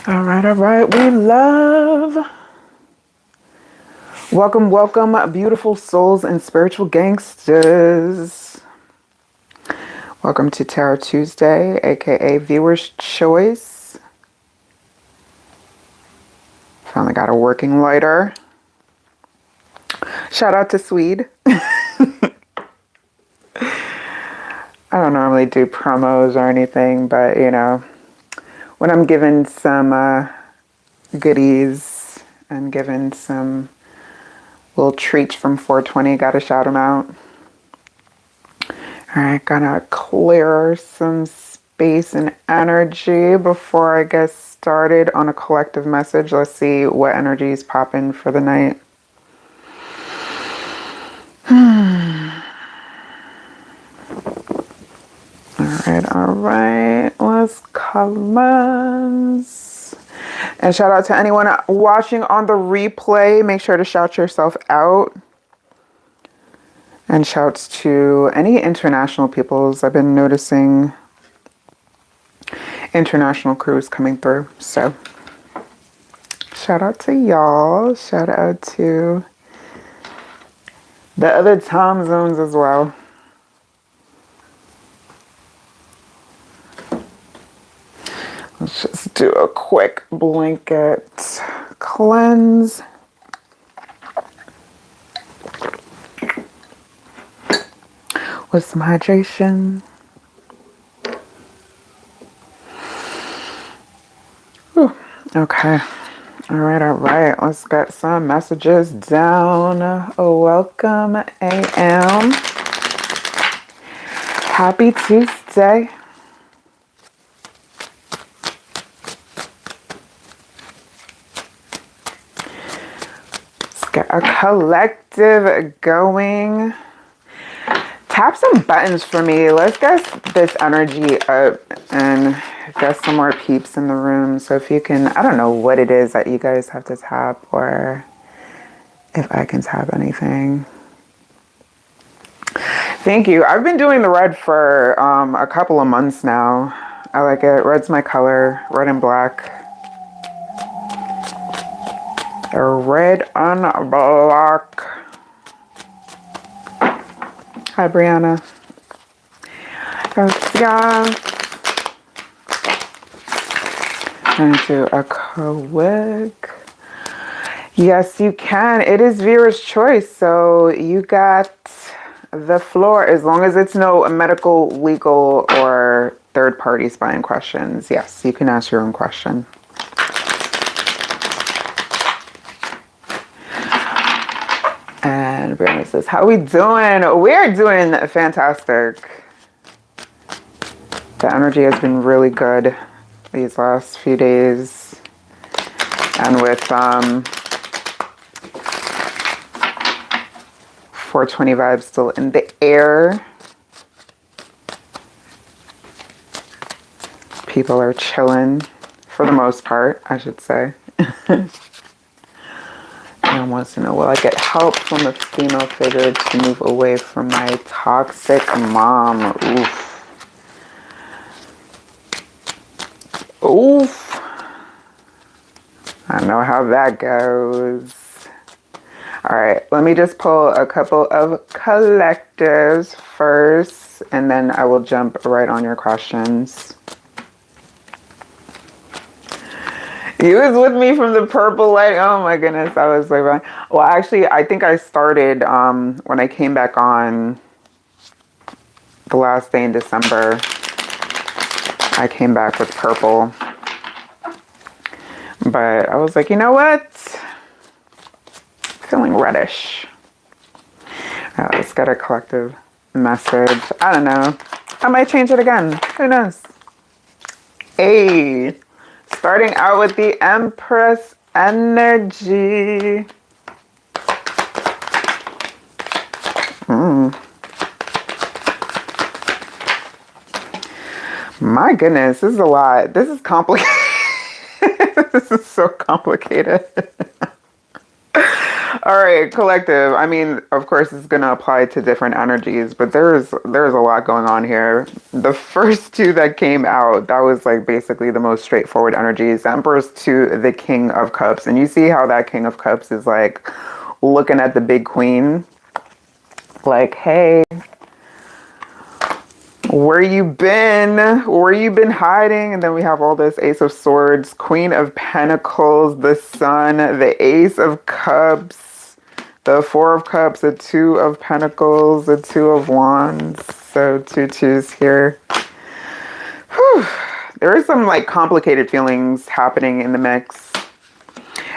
All right, we love. Welcome, welcome, beautiful souls and spiritual gangsters. Welcome to Tarot Tuesday, aka Viewer's Choice. Finally got a working lighter. Shout out to Swede. I don't normally do promos or anything, but you know, when I'm given some goodies and given some little treats from 420, gotta shout them out. All right, gonna clear some space and energy before I get started on a collective message. Let's see what energies pop in for the night. All right, let's commence. And shout out to anyone watching on the replay. Make sure to shout yourself out. And shouts to any international peoples. I've been noticing international crews coming through. So shout out to y'all. Shout out to the other time zones as well. Let's just do a quick blanket cleanse. With some hydration. Whew. Okay. All right. Let's get some messages down. Welcome, AM. Happy Tuesday. Let's get a collective going. Tap some buttons for me. Let's get this energy up and get some more peeps in the room. So if you can, I don't know what it is that you guys have to tap or if I can tap anything. Thank you. I've been doing the red for a couple of months now. I like it. Red's my color. Red and black. Red and black. Hi, Brianna. Guys. Into a quick. Yes, you can. It is viewer's choice. So you got the floor as long as it's no medical, legal, or third-party spying questions. Yes, you can ask your own question. And Brianna says, how we doing? We're doing fantastic. The energy has been really good these last few days. And with 420 vibes still in the air, people are chilling for the most part, I should say. And wants to know, will I get help from a female figure to move away from my toxic mom? Oof. Oof. I know how that goes. All right, let me just pull a couple of collectives first, and then I will jump right on your questions. He was with me from the purple light. Oh my goodness, I was like, well, actually, I think I started when I came back on the last day in December. I came back with purple, but I was like, you know what? Feeling reddish. All right, let's get a collective message. I don't know. I might change it again. Who knows? Hey. Starting out with the Empress energy. My goodness, this is a lot. This is complicated. This is so complicated. All right, collective. I mean, of course, it's gonna apply to different energies, but there's a lot going on here. The first two that came out, that was like basically the most straightforward energies. The Empress to the King of Cups, and you see how that King of Cups is like looking at the big Queen, like, hey, where you been? Where you been hiding? And then we have all this Ace of Swords, Queen of Pentacles, the Sun, the Ace of Cups, the Four of Cups, the Two of Pentacles, the Two of Wands. So two twos here. Whew. There are some like complicated feelings happening in the mix.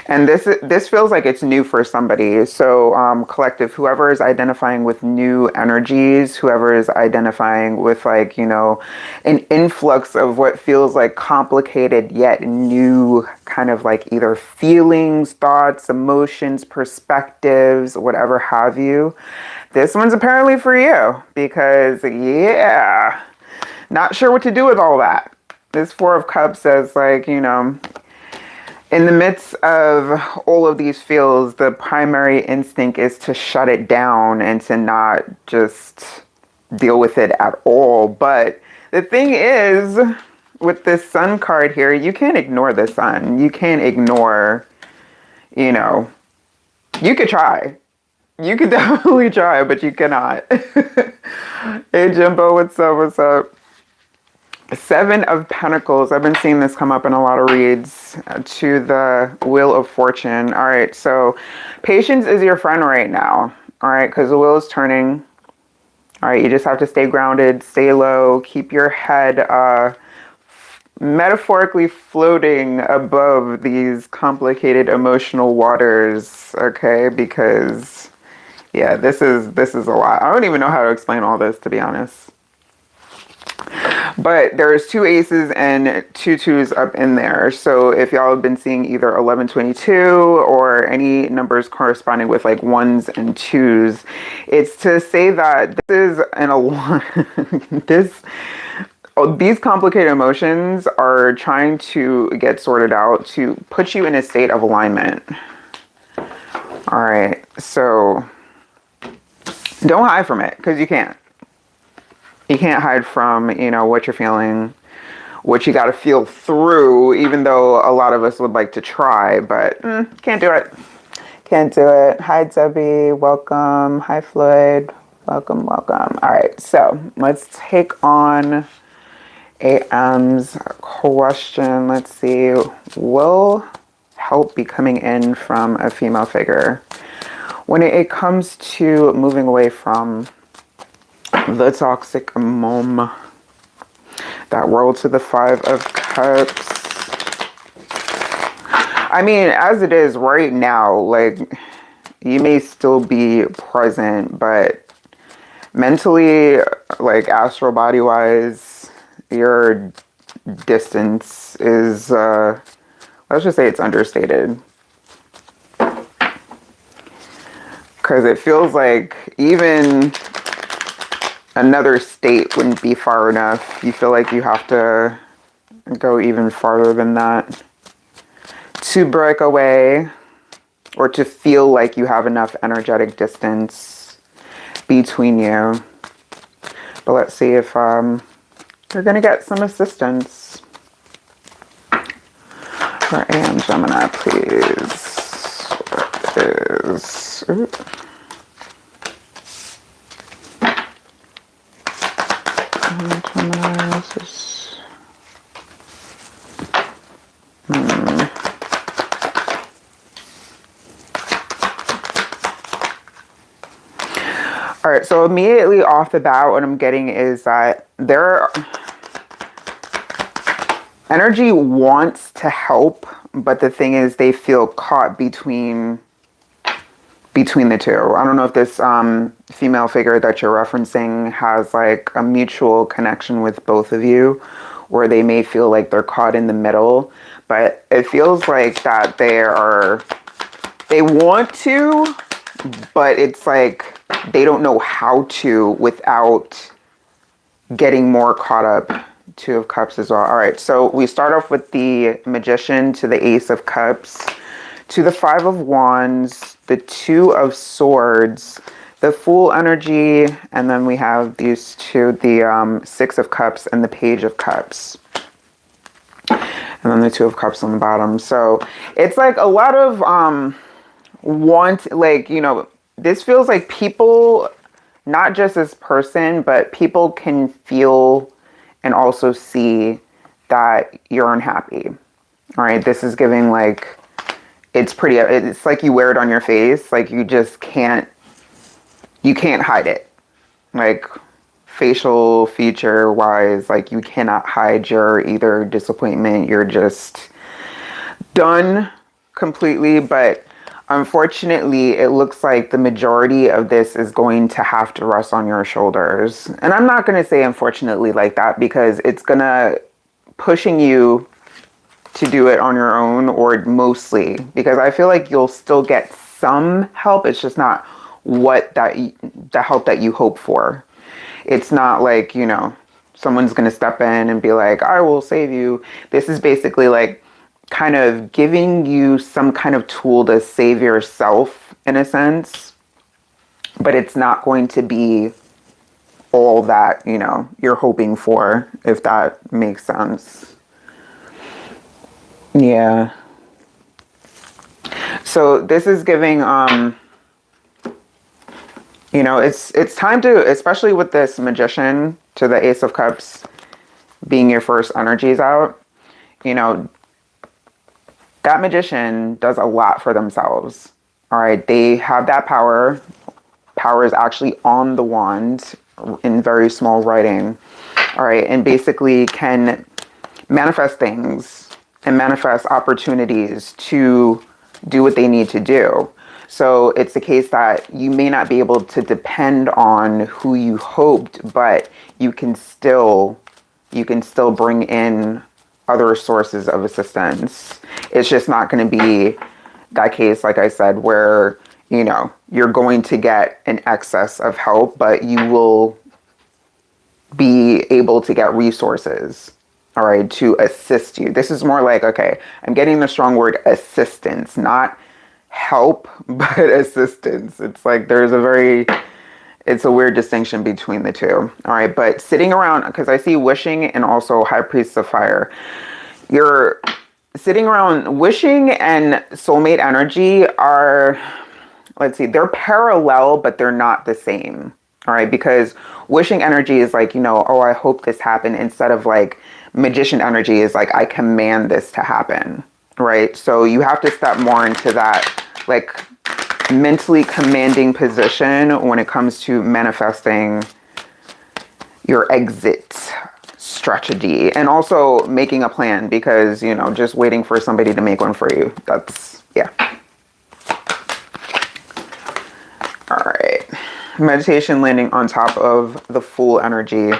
And this feels like it's new for somebody. So collective, whoever is identifying with new energies, whoever is identifying with like, you know, an influx of what feels like complicated yet new kind of like either feelings, thoughts, emotions, perspectives, whatever have you. This one's apparently for you because yeah, not sure what to do with all that. This Four of Cups says like, you know, in the midst of all of these feels, the primary instinct is to shut it down and to not just deal with it at all. But the thing is, with this Sun card here, you can't ignore the Sun. You can't ignore, you know, you could try. You could definitely try, but you cannot. Hey, Jimbo, what's up? What's up? Seven of Pentacles. I've been seeing this come up in a lot of reads. To the Wheel of Fortune. All right, so patience is your friend right now. All right, because the wheel is turning. All right, you just have to stay grounded, stay low, keep your head metaphorically floating above these complicated emotional waters. Okay, because yeah, this is a lot. I don't even know how to explain all this, to be honest. But there's two aces and two twos up in there. So if y'all have been seeing either 1122 or any numbers corresponding with like ones and twos, it's to say that this is these complicated emotions are trying to get sorted out to put you in a state of alignment. All right, so don't hide from it because you can't. You can't hide from, you know, what you're feeling, what you got to feel through, even though a lot of us would like to try, but can't do it. Can't do it. Hi, Debbie. Welcome. Hi, Floyd. Welcome, welcome. All right, so let's take on AM's question. Let's see. Will help be coming in from a female figure when it comes to moving away from the toxic mom, that World to the Five of Cups. I mean, as it is right now, like, you may still be present, but mentally, like, astral body wise, your distance is, let's just say it's understated. Because it feels like even another state wouldn't be far enough. You feel like you have to go even farther than that to break away or to feel like you have enough energetic distance between you. But let's see if you're going to get some assistance. For AM Gemini, please. What is... Ooh. All right, so immediately off the bat, what I'm getting is that energy wants to help, but the thing is they feel caught between the two. I don't know if this female figure that you're referencing has like a mutual connection with both of you, or they may feel like they're caught in the middle, but it feels like that they want to, but it's like they don't know how to without getting more caught up. Two of Cups as well. All right, so we start off with the Magician to the Ace of Cups. to the Five of Wands, the Two of Swords, the Fool energy, and then we have these two, the Six of Cups and the Page of Cups. And then the Two of Cups on the bottom. So it's like a lot of like, you know, this feels like people, not just this person, but people can feel and also see that you're unhappy. All right, this is giving like, it's like you wear it on your face. Like you just can't hide it. Like facial feature wise, like you cannot hide your either disappointment. You're just done completely. But unfortunately, it looks like the majority of this is going to have to rest on your shoulders. And I'm not going to say unfortunately like that, because it's going to pushing you to do it on your own, or mostly, because I feel like you'll still get some help. It's just not the help that you hope for. It's not like, you know, someone's going to step in and be like, I will save you. This is basically like kind of giving you some kind of tool to save yourself in a sense, but it's not going to be all that, you know, you're hoping for, if that makes sense. Yeah. So this is giving, you know, it's time to, especially with this Magician to the Ace of Cups being your first energies out, you know, that Magician does a lot for themselves. All right. They have that power. Power is actually on the wand in very small writing. All right. And basically can manifest things and manifest opportunities to do what they need to do. So it's the case that you may not be able to depend on who you hoped, but you can still bring in other sources of assistance. It's just not going to be that case, like I said, where, you know, you're going to get an excess of help, but you will be able to get resources, all right, to assist you. This is more like, okay, I'm getting the strong word assistance, not help, but assistance. It's like it's a weird distinction between the two. All right, but sitting around, because I see wishing and also High Priestess of Fire. You're sitting around, wishing and soulmate energy are, let's see, they're parallel, but they're not the same. All right, because wishing energy is like, you know, oh, I hope this happened, instead of like Magician energy is like, I command this to happen, right? So you have to step more into that like mentally commanding position when it comes to manifesting your exit strategy, and also making a plan, because, you know, just waiting for somebody to make one for you, that's, yeah. All right. Meditation landing on top of the Fool energy.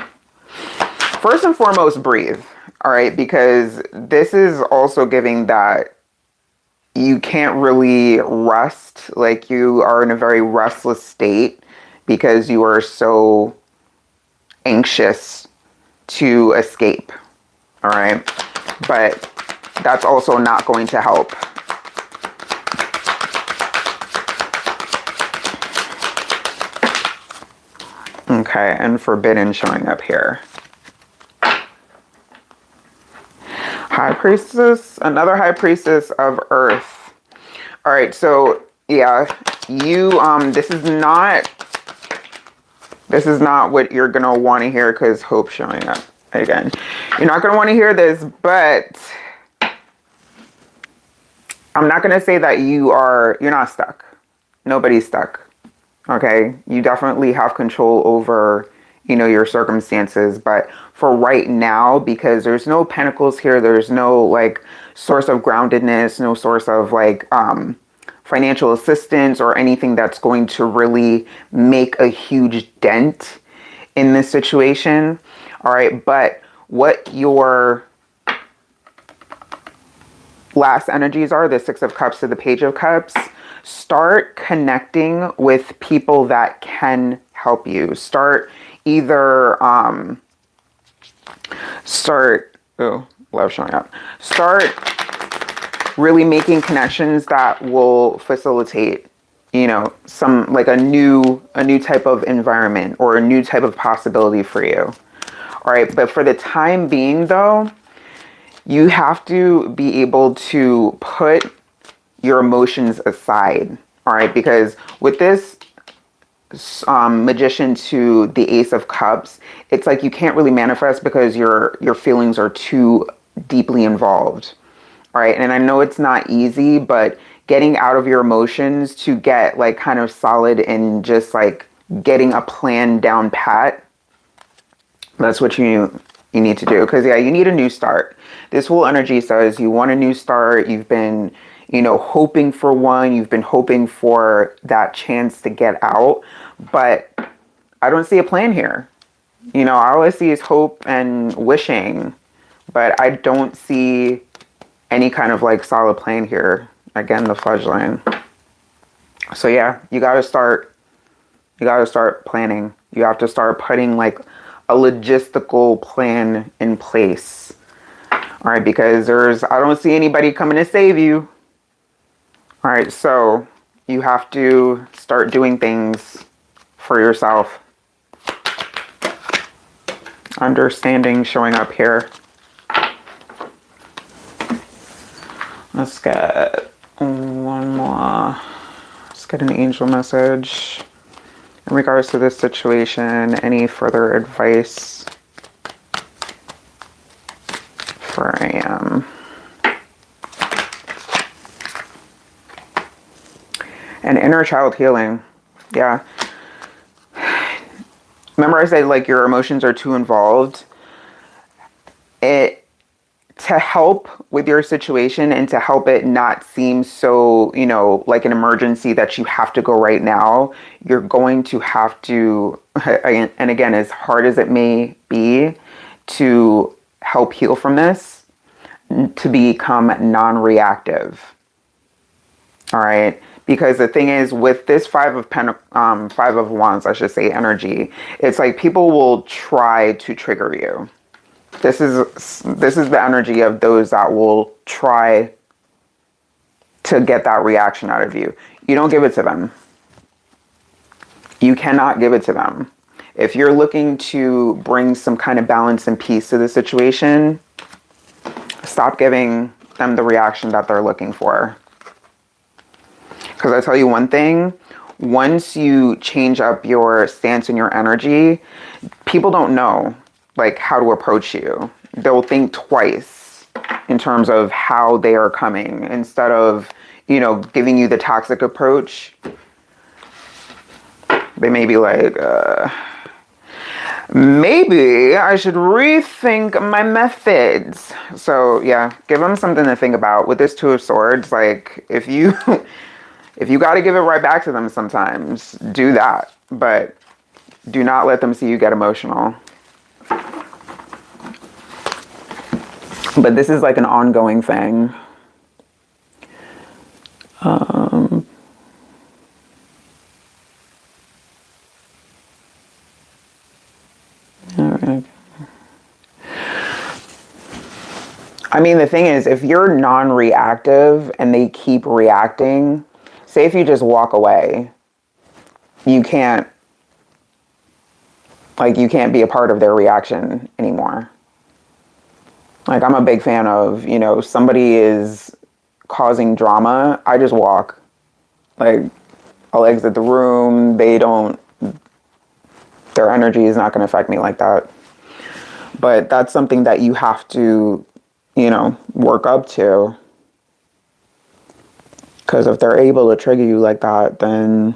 First and foremost, breathe. All right. Because this is also giving that you can't really rest. Like you are in a very restless state because you are so anxious to escape. All right. But that's also not going to help. Okay, and Forbidden showing up here. High Priestess, another High Priestess of Earth. All right, so yeah, you, this is not what you're gonna want to hear, because Hope's showing up again. You're not gonna want to hear this, but I'm not gonna say that you're not stuck. Nobody's stuck. Okay, you definitely have control over, you know, your circumstances, but for right now, because there's no pentacles here, there's no like source of groundedness, no source of like financial assistance or anything that's going to really make a huge dent in this situation. All right, but what your last energies are, the Six of Cups to the Page of Cups. Start connecting with people that can help you. Start either, oh, love showing up. Start really making connections that will facilitate, you know, some like a new type of environment or a new type of possibility for you. All right, but for the time being though, you have to be able to put your emotions aside. All right, because with this magician to the Ace of Cups, it's like you can't really manifest because your feelings are too deeply involved. All right, and I know it's not easy, but getting out of your emotions to get like kind of solid and just like getting a plan down pat, that's what you need to do. Because yeah, you need a new start. This whole energy says you want a new start. You've been, you know, hoping for one. You've been hoping for that chance to get out, but I don't see a plan here. You know, all I see is hope and wishing, but I don't see any kind of like solid plan here. Again, the fledgling. So yeah, you got to start planning. You have to start putting like a logistical plan in place. All right, because I don't see anybody coming to save you. All right, so you have to start doing things for yourself. Understanding showing up here. Let's get one more. Let's get an angel message. In regards to this situation, any further advice for AM? And inner child healing. Yeah. Remember I said like your emotions are too involved? To help with your situation and to help it not seem so, you know, like an emergency that you have to go right now, you're going to have to, and again, as hard as it may be to help heal from this, to become non-reactive. All right. Because the thing is, with this Five of Wands, I should say, energy, it's like people will try to trigger you. This is the energy of those that will try to get that reaction out of you. You don't give it to them. You cannot give it to them. If you're looking to bring some kind of balance and peace to the situation, stop giving them the reaction that they're looking for. Because I tell you one thing, once you change up your stance and your energy, people don't know like how to approach you. They'll think twice in terms of how they are coming instead of, you know, giving you the toxic approach. They may be like, maybe I should rethink my methods. So yeah, give them something to think about. With this Two of Swords, like if you got to give it right back to them sometimes, do that. But do not let them see you get emotional. But this is like an ongoing thing. All right. I mean, the thing is, if you're non-reactive and they keep reacting, say if you just walk away, you can't be a part of their reaction anymore. Like, I'm a big fan of, you know, somebody is causing drama, I just walk. Like, I'll exit the room. Their energy is not going to affect me like that. But that's something that you have to, you know, work up to. Because if they're able to trigger you like that, then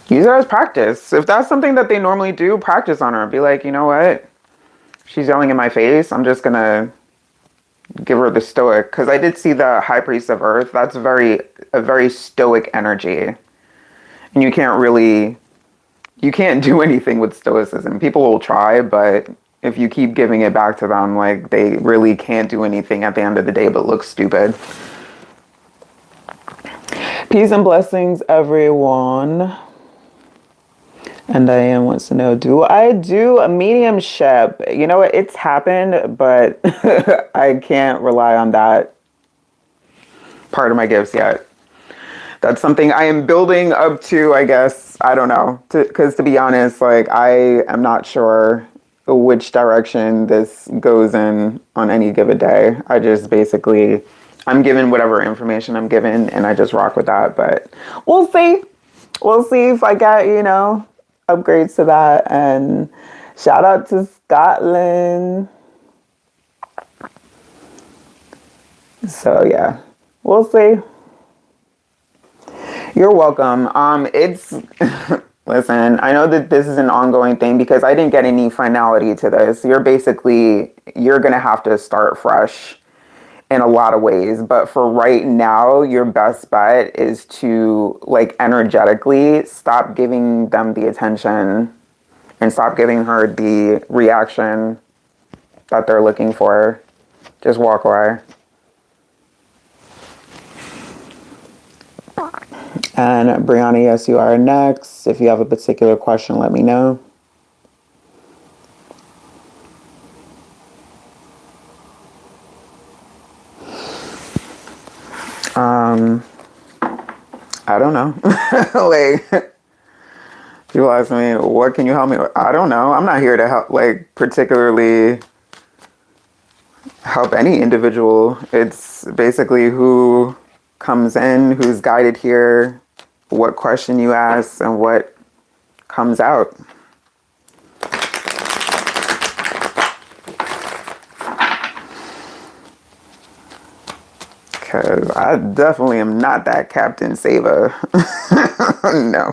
use it as practice. If that's something that they normally do, practice on her. Be like, you know what? She's yelling in my face. I'm just going to give her the stoic. Because I did see the High Priest of Earth. That's a very stoic energy. And you can't do anything with stoicism. People will try, but if you keep giving it back to them, like, they really can't do anything at the end of the day but look stupid. Peace and blessings, everyone. And Diane wants to know, do I do a mediumship? You know what? It's happened, but I can't rely on that part of my gifts yet. That's something I am building up to, I guess. I don't know. Because to be honest, like, I am not sure which direction this goes in on any given day. I just basically, I'm given whatever information I'm given and I just rock with that. But we'll see. We'll see if I get, you know, upgrades to that. And shout out to Scotland. So yeah, we'll see. You're welcome. It's listen, I know that this is an ongoing thing because I didn't get any finality to this. You're gonna have to start fresh in a lot of ways. But for right now, your best bet is to, like, energetically stop giving them the attention and stop giving her the reaction that they're looking for. Just walk away. And Brianna, yes, you are next. If you have a particular question, let me know. I don't know. Like, people ask me, what can you help me with? I don't know. I'm not here to help, like, particularly help any individual. It's basically who comes in, who's guided here, what question you ask, and what comes out. Because I definitely am not that Captain Saver. No.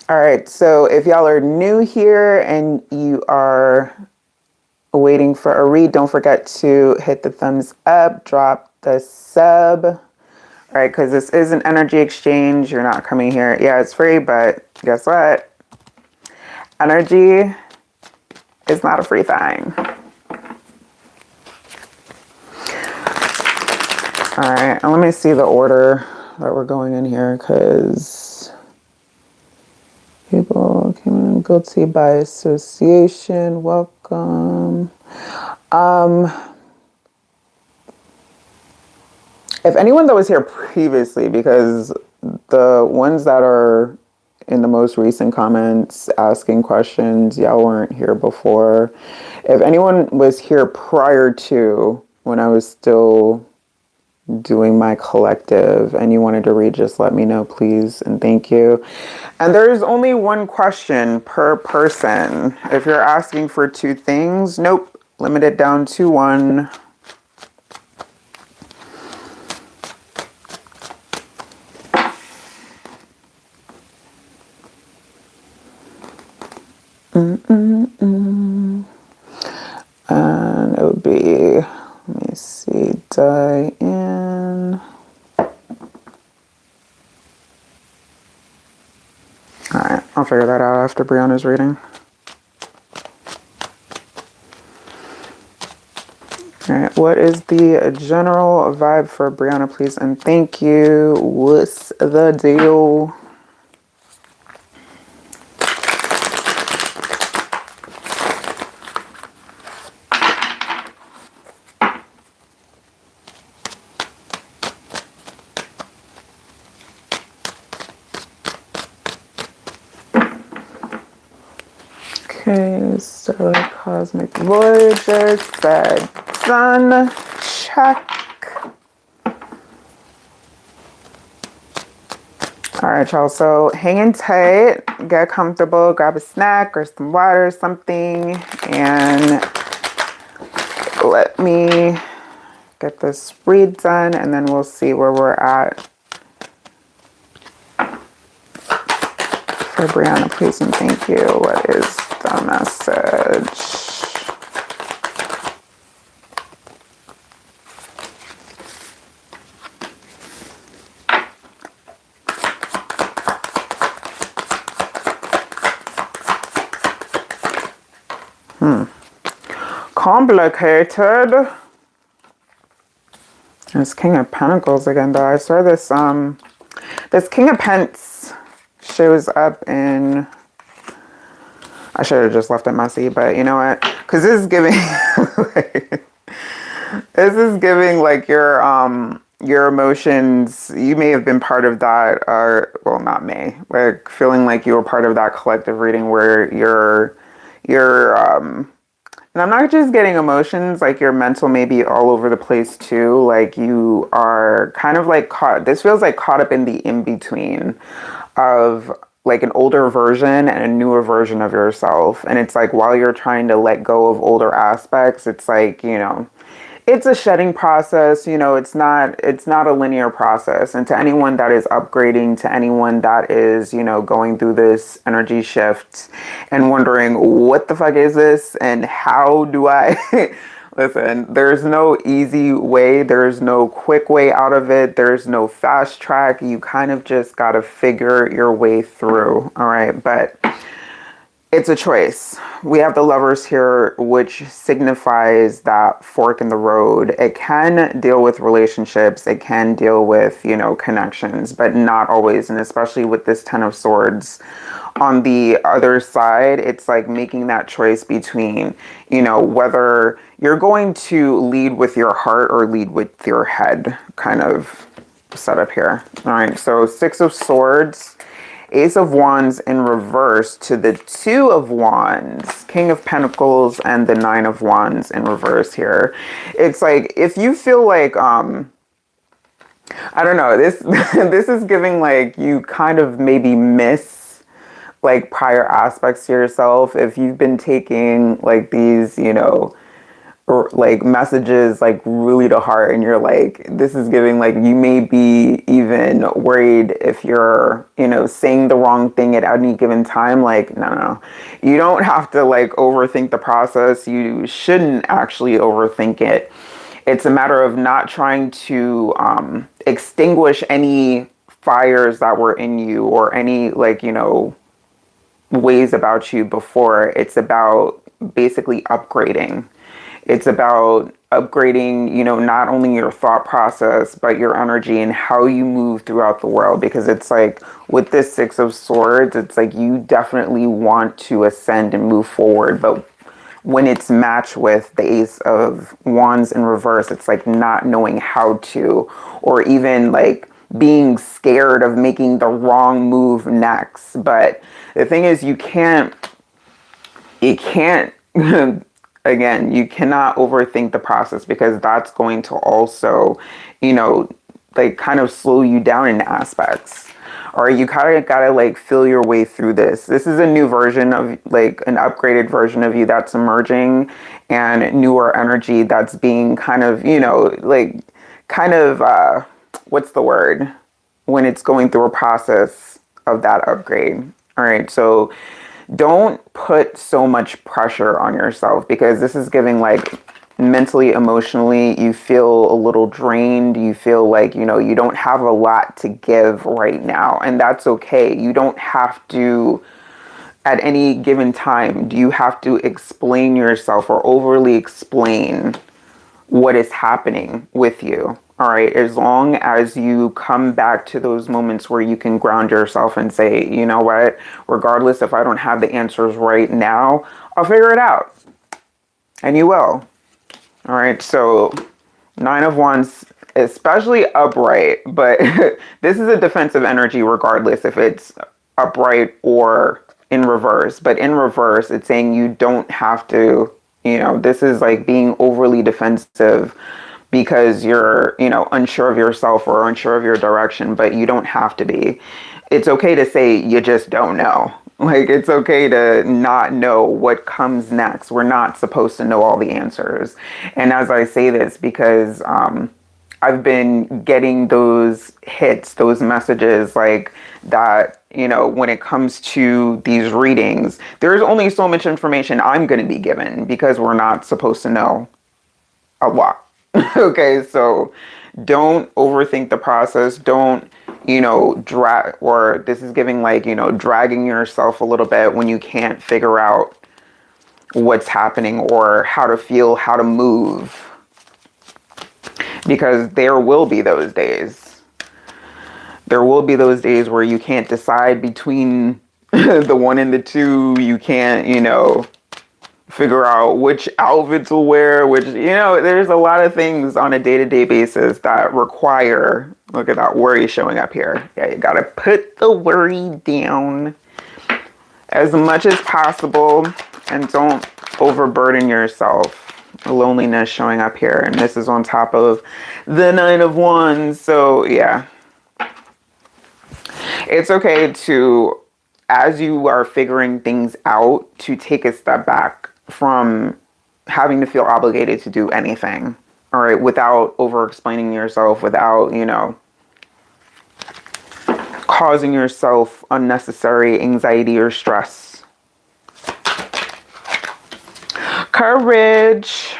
All right, so if y'all are new here and you are waiting for a read, don't forget to hit the thumbs up, drop the sub. All right, because this is an energy exchange. You're not coming here. Yeah, it's free, but guess what? Energy is not a free thing. All right, and let me see the order that we're going in here, because people came in guilty by association. Welcome. If anyone that was here previously, because the ones that are in the most recent comments asking questions, y'all weren't here before. If anyone was here prior to when I was still doing my collective and you wanted to read, just let me know, please, and thank you. And there's only one question per person. If you're asking for two things, nope, limit it down to one. And it would be, let me see, Diane. All right, I'll figure that out after Brianna's reading. All right, what is the general vibe for Brianna, please? And thank you. What's the deal? Okay, so Cosmic Voyager said done. Check. All right, y'all. So hang tight, get comfortable, grab a snack or some water or something, and let me get this read done, and then we'll see where we're at. For Brianna, please and thank you. What is the message? Complicated. There's King of Pentacles again, though. I saw this this King of Pence shows up in, I should have just left it messy, but you know what? Because this is giving, like, this is giving like your emotions. You may have been part of that, or well, not may, like feeling like you were part of that collective reading where you're and I'm not just getting emotions, like your mental may be all over the place too. Like you are kind of like caught, this feels like caught up in the in-between of like an older version and a newer version of yourself. And it's like while you're trying to let go of older aspects, it's like, you know, it's a shedding process. You know, it's not a linear process. And to anyone that is upgrading, to anyone that is, you know, going through this energy shift and wondering what the fuck is this and how do I listen, there's no easy way, there's no quick way out of it, there's no fast track. You kind of just got to figure your way through. All right, but it's a choice. We have the Lovers here, which signifies that fork in the road. It can deal with relationships. It can deal with, you know, connections, but not always. And especially with this Ten of Swords on the other side, it's like making that choice between, you know, whether you're going to lead with your heart or lead with your head kind of setup here. All right. So Six of Swords, Ace of Wands in reverse to the Two of Wands, King of Pentacles, and the Nine of Wands in reverse here. It's like, if you feel like, I don't know, this, this is giving like you kind of maybe miss like prior aspects to yourself. If you've been taking like these, you know, or like messages like really to heart and you're like, this is giving like you may be even worried if you're, you know, saying the wrong thing at any given time. Like, no, you don't have to like overthink the process. You shouldn't actually overthink it. It's a matter of not trying to extinguish any fires that were in you or any like, you know, ways about you before. It's about basically upgrading. It's about upgrading, you know, not only your thought process, but your energy and how you move throughout the world. Because it's like with this Six of Swords, it's like you definitely want to ascend and move forward. But when it's matched with the Ace of Wands in reverse, it's like not knowing how to, or even like being scared of making the wrong move next. But the thing is, you can't again, you cannot overthink the process, because that's going to also, you know, like kind of slow you down in aspects. Or you kind of gotta like feel your way through this. This is a new version of like an upgraded version of you that's emerging, and newer energy that's being kind of, you know, like kind of, what's the word? When it's going through a process of that upgrade. All right, so don't put so much pressure on yourself, because this is giving like mentally, emotionally, you feel a little drained. You feel like, you know, you don't have a lot to give right now, and that's okay. You don't have to, at any given time, do you have to explain yourself or overly explain what is happening with you. All right, as long as you come back to those moments where you can ground yourself and say, you know what, regardless if I don't have the answers right now, I'll figure it out. And you will. All right, so Nine of Wands, especially upright, but this is a defensive energy regardless if it's upright or in reverse. But in reverse, it's saying you don't have to, you know, this is like being overly defensive because you're, you know, unsure of yourself or unsure of your direction, but you don't have to be. It's okay to say you just don't know. Like, it's okay to not know what comes next. We're not supposed to know all the answers. And as I say this, because I've been getting those hits, those messages like that, you know, when it comes to these readings, there's only so much information I'm going to be given, because we're not supposed to know a lot. Okay, so don't overthink the process. Don't, you know, drag, or this is giving like, you know, dragging yourself a little bit when you can't figure out what's happening or how to feel, how to move, because there will be those days. there will be those days where you can't decide between the one and the two. You can't, you know, figure out which outfit to wear, which, you know, there's a lot of things on a day-to-day basis that require, look at that worry showing up here. Yeah, you gotta put the worry down as much as possible and don't overburden yourself. Loneliness showing up here, and this is on top of the Nine of Wands. So yeah, it's okay to, as you are figuring things out, to take a step back from having to feel obligated to do anything, all right, without over explaining yourself, without, you know, causing yourself unnecessary anxiety or stress. Courage.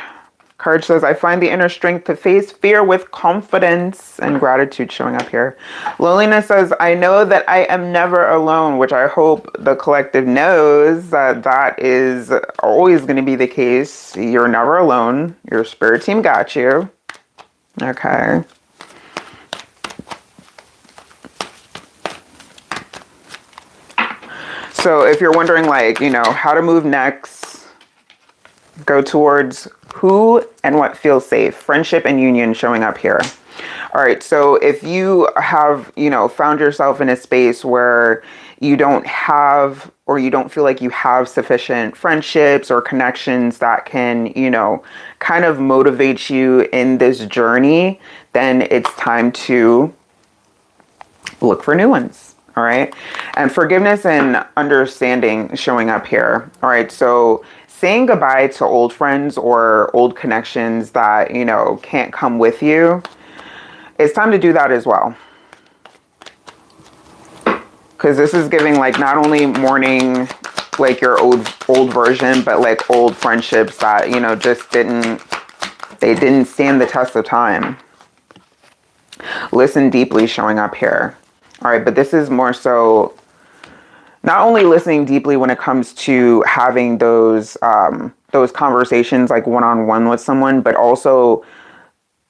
Courage says, I find the inner strength to face fear with confidence, and gratitude showing up here. Loneliness says, I know that I am never alone, which I hope the collective knows that that is always going to be the case. You're never alone. Your spirit team got you. Okay. So if you're wondering, like, you know, how to move next, go towards who and what feels safe. Friendship and union showing up here. All right. So if you have, you know, found yourself in a space where you don't have, or you don't feel like you have sufficient friendships or connections that can, you know, kind of motivate you in this journey, then it's time to look for new ones. All right. And forgiveness and understanding showing up here. All right. So saying goodbye to old friends or old connections that, you know, can't come with you, it's time to do that as well. Because this is giving, like, not only mourning like your old version, but like old friendships that, you know, just didn't stand the test of time. Listen deeply showing up here. All right, but this is more so not only listening deeply when it comes to having those conversations like one-on-one with someone, but also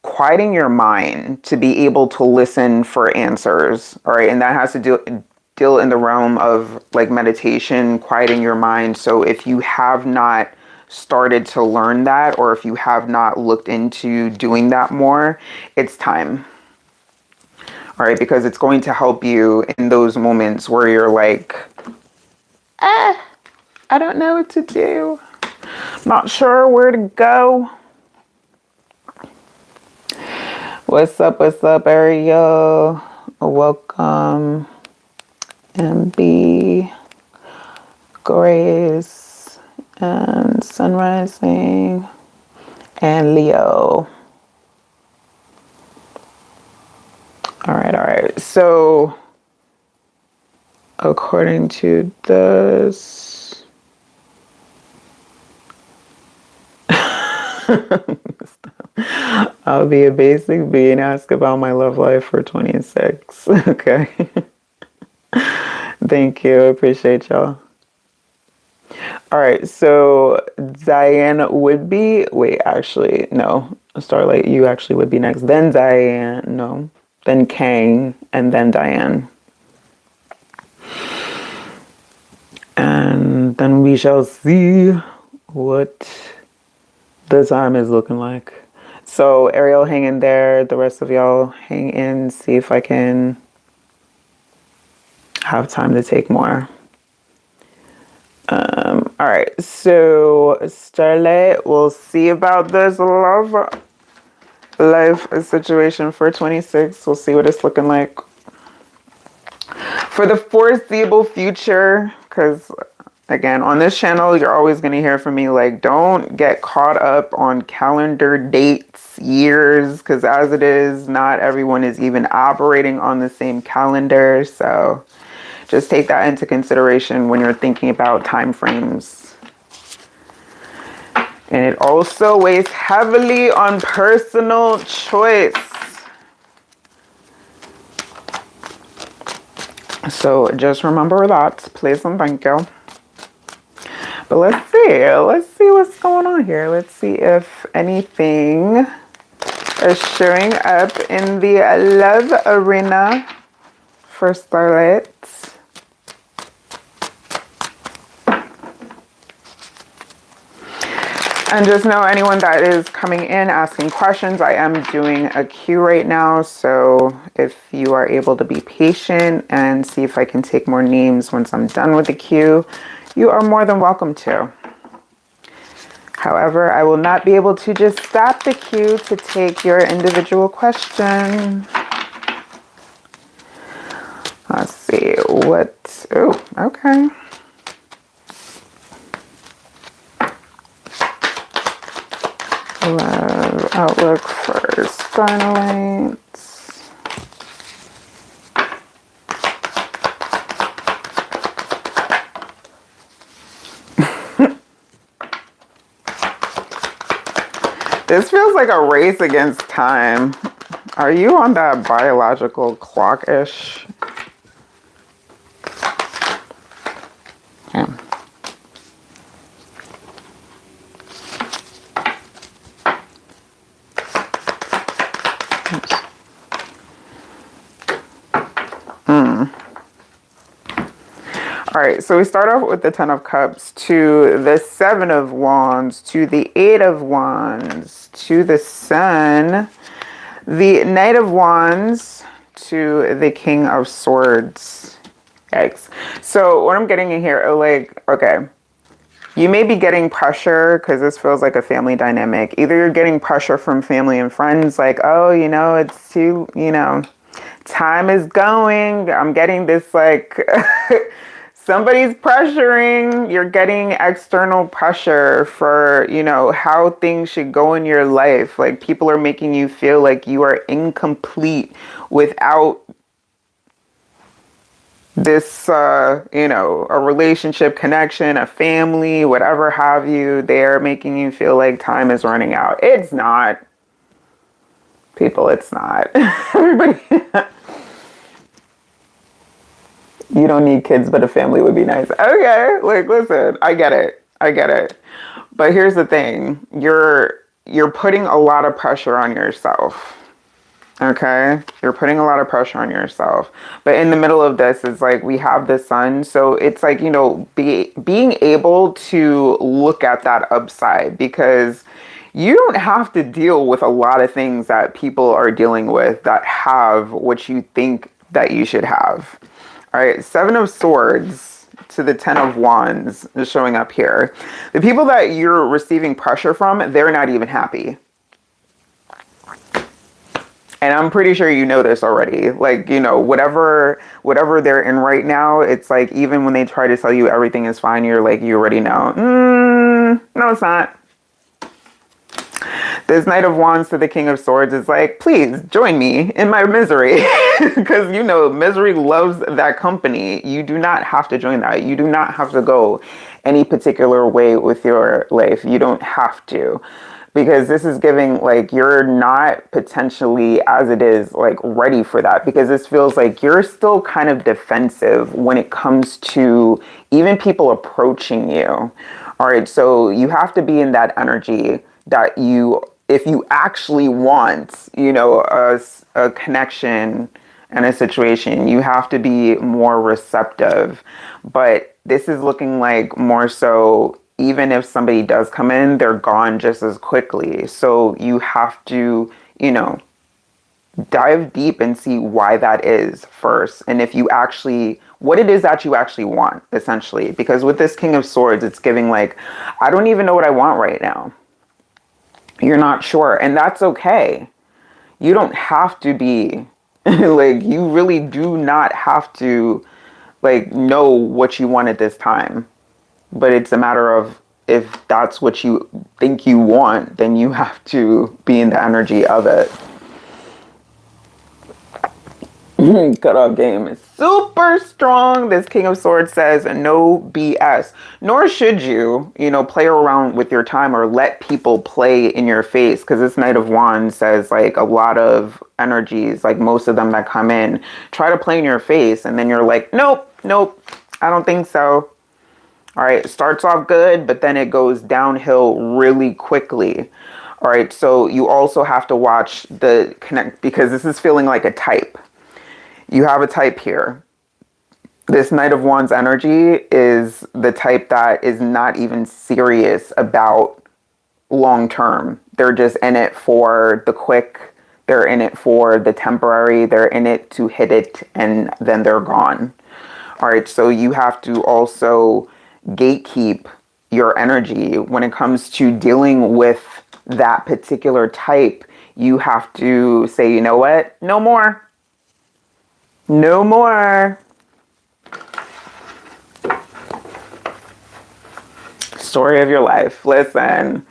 quieting your mind to be able to listen for answers. All right, and that has to deal in the realm of like meditation, quieting your mind. So if you have not started to learn that, or if you have not looked into doing that more, it's time. All right, because it's going to help you in those moments where you're like, I don't know what to do. Not sure where to go. What's up, Ariel? Welcome. MB, Grace, and Sunrising, and Leo. All right. So, according to this, I'll be a basic being. Ask about my love life for 26. Okay. Thank you. I appreciate y'all. All right. So, Diane would be. Wait, actually, no. Starlight, you actually would be next. Then Diane. No. Then Kang, and then Diane. And then we shall see what the time is looking like. So Ariel, hang in there. The rest of y'all hang in. See if I can have time to take more. All right. So Starlight, we'll see about this love life situation for 26. We'll see what it's looking like for the foreseeable future, because again, on this channel, you're always going to hear from me, like, don't get caught up on calendar dates, years, because as it is, not everyone is even operating on the same calendar. So just take that into consideration when you're thinking about time frames. And it also weighs heavily on personal choice. So just remember that, please and thank you. But let's see what's going on here. Let's see if anything is showing up in the love arena for Starlight. And just know anyone that is coming in asking questions, I am doing a queue right now. So if you are able to be patient and see if I can take more names once I'm done with the queue, you are more than welcome to. However, I will not be able to just stop the queue to take your individual question. Let's see what, oh, okay. Love outlook for Starlight. This feels like a race against time. Are you on that biological clock-ish? Yeah. All right, so we start off with the Ten of Cups to the Seven of Wands to the Eight of Wands to the Sun, the Knight of Wands to the King of Swords. Yikes. So what I'm getting in here, like, okay, you may be getting pressure because this feels like a family dynamic. Either you're getting pressure from family and friends, like, oh, you know, it's too, you know, time is going. I'm getting this, like, somebody's pressuring. You're getting external pressure for, you know, how things should go in your life. Like, people are making you feel like you are incomplete without this, you know, a relationship, connection, a family, whatever have you. They're making you feel like time is running out. It's not. People, it's not. Everybody. You don't need kids, but a family would be nice. Okay, like, listen, I get it. I get it. But here's the thing. You're putting a lot of pressure on yourself. Okay? You're putting a lot of pressure on yourself. But in the middle of this is like we have the sun. So it's like, you know, being able to look at that upside, because you don't have to deal with a lot of things that people are dealing with that have what you think that you should have. All right, Seven of Swords to the Ten of Wands is showing up here. The people that you're receiving pressure from, they're not even happy. And I'm pretty sure you know this already. Like, you know, whatever they're in right now, it's like even when they try to tell you everything is fine, you're like, you already know. No, it's not. This Knight of Wands to the King of Swords is like, please join me in my misery. Because, you know, misery loves that company. You do not have to join that. You do not have to go any particular way with your life. You don't have to. Because this is giving, like, you're not potentially, as it is, like, ready for that. Because this feels like you're still kind of defensive when it comes to even people approaching you. All right, so you have to be in that energy that you, if you actually want, you know, a connection and a situation, you have to be more receptive. But this is looking like more so, even if somebody does come in, they're gone just as quickly. So you have to, you know, dive deep and see why that is first. And if you actually, what it is that you actually want, essentially. Because with this King of Swords, it's giving like, I don't even know what I want right now. You're not sure. And that's okay. You don't have to be like, you really do not have to like know what you want at this time. But it's a matter of, if that's what you think you want, then you have to be in the energy of it. Cutoff game is super strong. This King of Swords says no BS. Nor should you, you know, play around with your time or let people play in your face. Because this Knight of Wands says like a lot of energies, like most of them that come in, try to play in your face. And then you're like, nope, I don't think so. All right, it starts off good, but then it goes downhill really quickly. All right, so you also have to watch the connect, because this is feeling like a type. You have a type here. This Knight of Wands energy is the type that is not even serious about long term. They're just in it for the quick. They're in it for the temporary. They're in it to hit it and then they're gone. All right. So you have to also gatekeep your energy when it comes to dealing with that particular type. You have to say, you know what? No more. No more. Story of your life. Listen,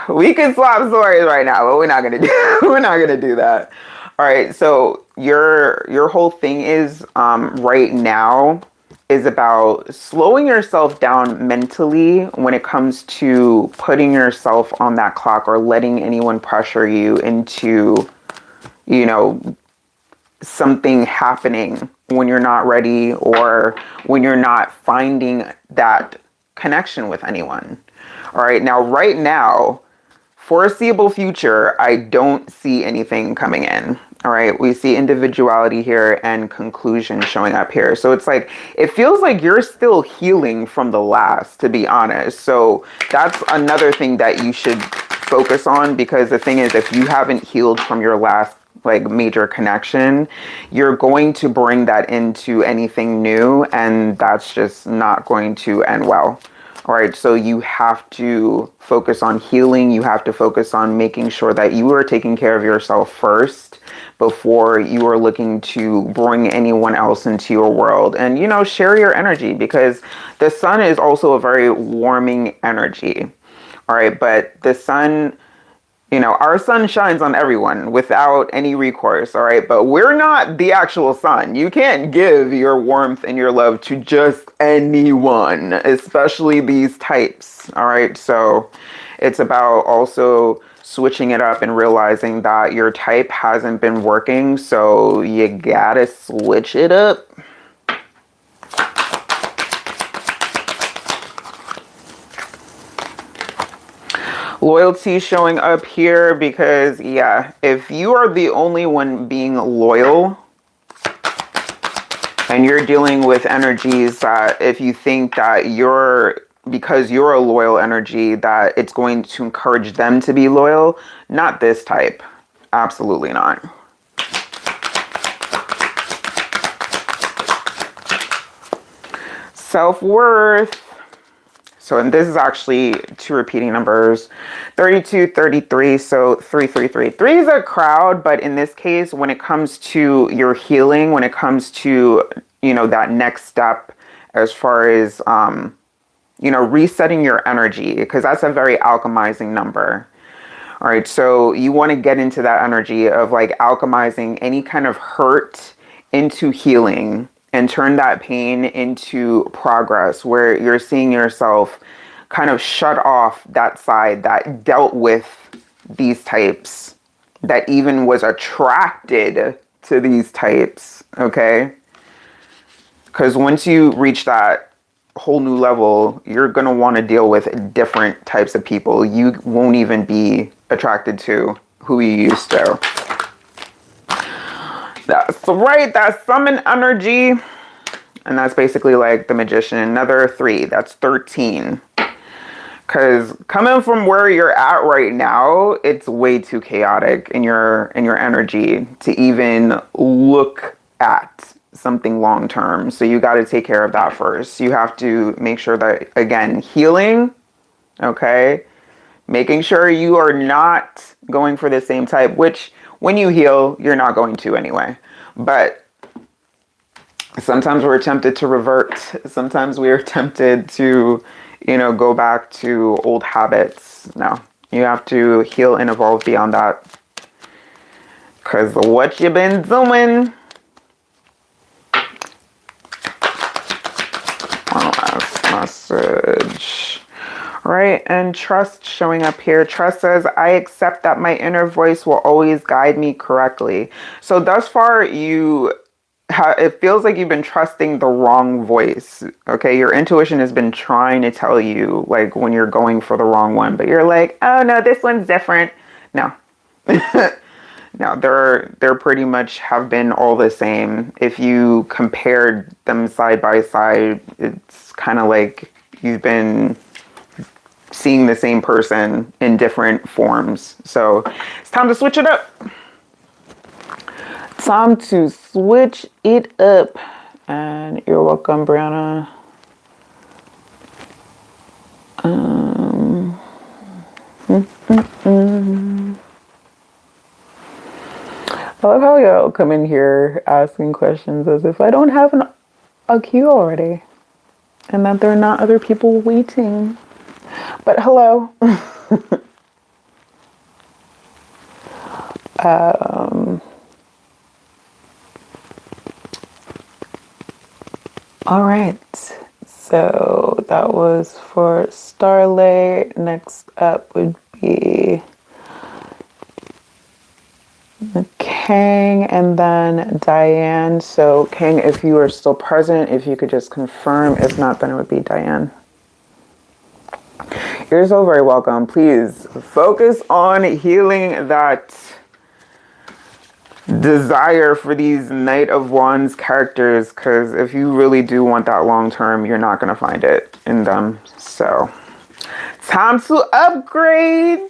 we can swap stories right now, but we're not gonna do we're not gonna do that. All right. So your whole thing is right now is about slowing yourself down mentally when it comes to putting yourself on that clock or letting anyone pressure you into, you know, something happening when you're not ready or when you're not finding that connection with anyone. All right. Now, right now, foreseeable future, I don't see anything coming in. All right. We see individuality here and conclusion showing up here. So it's like, it feels like you're still healing from the last, to be honest. So that's another thing that you should focus on, because the thing is, if you haven't healed from your last like major connection, you're going to bring that into anything new, and that's just not going to end well. All right, so you have to focus on healing. You have to focus on making sure that you are taking care of yourself first before you are looking to bring anyone else into your world. And, you know, share your energy, because the sun is also a very warming energy. All right, but the sun, you know, our sun shines on everyone without any recourse, all right? But we're not the actual sun. You can't give your warmth and your love to just anyone, especially these types, all right? So it's about also switching it up and realizing that your type hasn't been working, so you gotta switch it up. Loyalty showing up here because, yeah, if you are the only one being loyal and you're dealing with energies that if you think that because you're a loyal energy, that it's going to encourage them to be loyal, not this type. Absolutely not. Self-worth. So, and this is actually two repeating numbers, 32, 33, so 333. 3 is a crowd, but in this case, when it comes to your healing, when it comes to, you know, that next step as far as, you know, resetting your energy, because that's a very alchemizing number. All right, so you want to get into that energy of like alchemizing any kind of hurt into healing, and turn that pain into progress, where you're seeing yourself kind of shut off that side that dealt with these types, that even was attracted to these types, okay? Because once you reach that whole new level, you're going to want to deal with different types of people. You won't even be attracted to who you used to. That's right, that's summon energy. And that's basically like the magician. Another 3, that's 13. Because coming from where you're at right now, it's way too chaotic in your energy to even look at something long term. So you got to take care of that first. You have to make sure that, again, healing, okay? Making sure you are not going for the same type, which when you heal, you're not going to anyway. But sometimes we're tempted to revert. Sometimes we are tempted to, you know, go back to old habits. No, you have to heal and evolve beyond that. Because what you been doing? One last message. Right, and trust showing up here. Trust says, I accept that my inner voice will always guide me correctly. So thus far, it feels like you've been trusting the wrong voice. Okay, your intuition has been trying to tell you, like, when you're going for the wrong one, but you're like, oh no, this one's different. No. No, they're pretty much have been all the same. If you compared them side by side, it's kind of like you've been seeing the same person in different forms. So it's time to switch it up. Time to switch it up. And you're welcome, Brianna. I love how y'all come in here asking questions as if I don't have a queue already. And that there are not other people waiting. But hello. All right. So that was for Starlight. Next up would be Kang and then Diane. So Kang, if you are still present, if you could just confirm. If not, then it would be Diane. You're so very welcome. Please focus on healing that desire for these Knight of Wands characters, because if you really do want that long term, you're not going to find it in them. So, time to upgrade.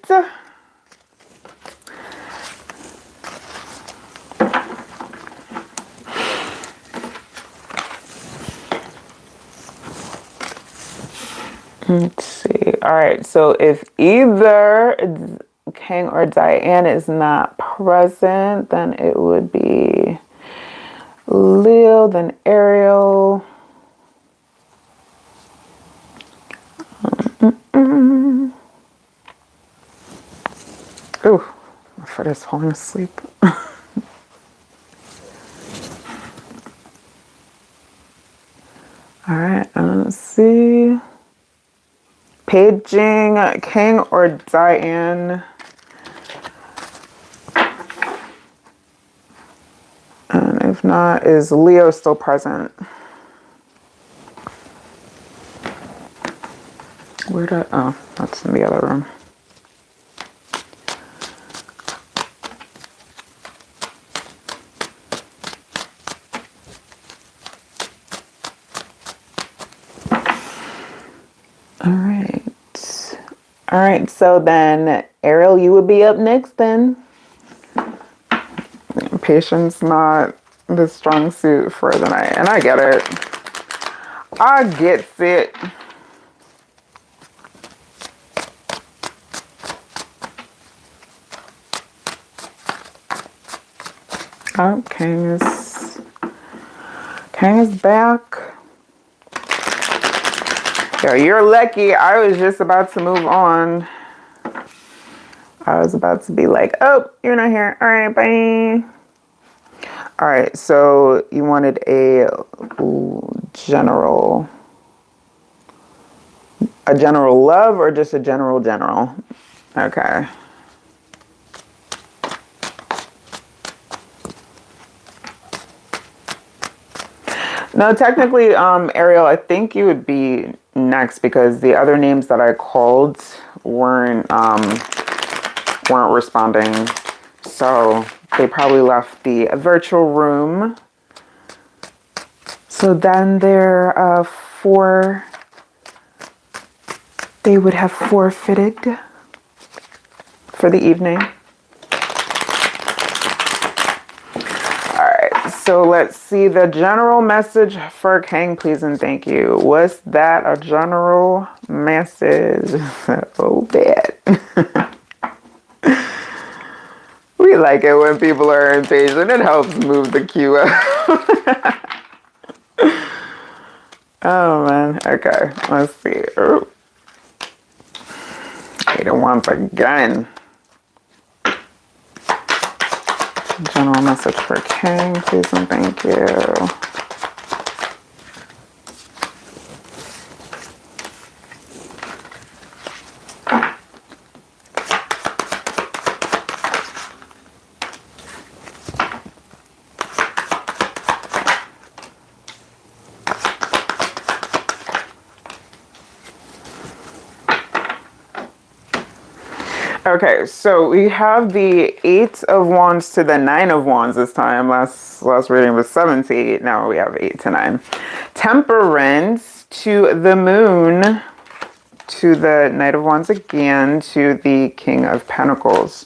Let's see. All right. So if either Kang or Diane is not present, then it would be Leo, then Ariel. Ooh, my foot is falling asleep. All right. Let's see. Paging Kang or Diane. And if not, is Leo still present? Oh, that's in the other room. All right, so then, Ariel, you would be up next then. Patience not the strong suit for the night. And I get it. I get it. Oh, Kang is back. Yo, you're lucky. I was just about to move on. I was about to be like, oh, you're not here. All right, bye. All right, so you wanted a general love or just a general? Okay. No, technically, Ariel, I think you would be next because the other names that I called weren't responding. So they probably left the virtual room. So then they would have forfeited for the evening. So let's see the general message for Kang, please and thank you. Was that a general message? Oh, bad. We like it when people are impatient. It helps move the queue up. Oh, man. Okay. Let's see. Oh. I don't want the gun. General message for Kang, please and thank you. Okay, so we have the Eight of Wands to the Nine of Wands this time. Last reading was 7 to 8. Now we have 8 to 9. Temperance to the Moon, to the Knight of Wands again, to the King of Pentacles.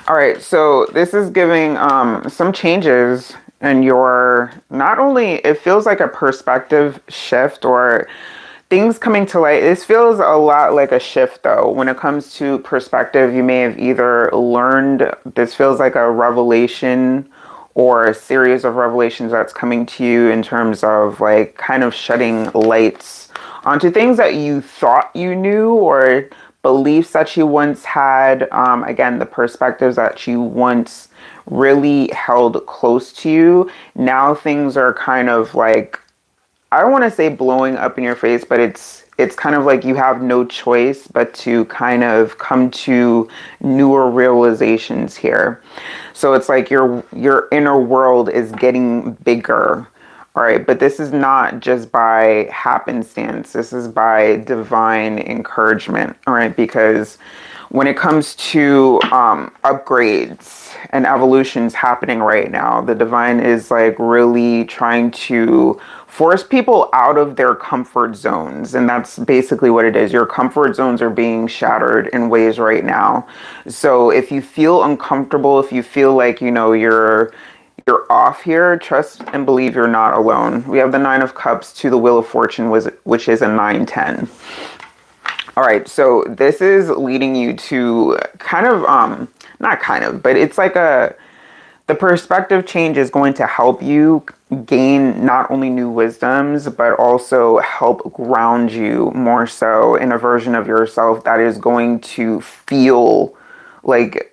All right, so this is giving some changes in your, not only, it feels like a perspective shift or things coming to light. This feels a lot like a shift though. When it comes to perspective, you may have either learned, this feels like a revelation or a series of revelations that's coming to you in terms of like kind of shedding lights onto things that you thought you knew or beliefs that you once had. Again, the perspectives that you once really held close to you. Now things are kind of like, I don't want to say blowing up in your face, but it's kind of like you have no choice but to kind of come to newer realizations here. So it's like your inner world is getting bigger. All right, but this is not just by happenstance. This is by divine encouragement. All right, because when it comes to upgrades and evolutions happening right now, the divine is like really trying to force people out of their comfort zones. And that's basically what it is. Your comfort zones are being shattered in ways right now. So if you feel uncomfortable, if you feel like, you know, you're off here, trust and believe you're not alone. We have the Nine of Cups to the Wheel of Fortune, which is a 9-10. All right, so this is leading you to kind of, not kind of, but it's like the perspective change is going to help you gain not only new wisdoms, but also help ground you more so in a version of yourself that is going to feel like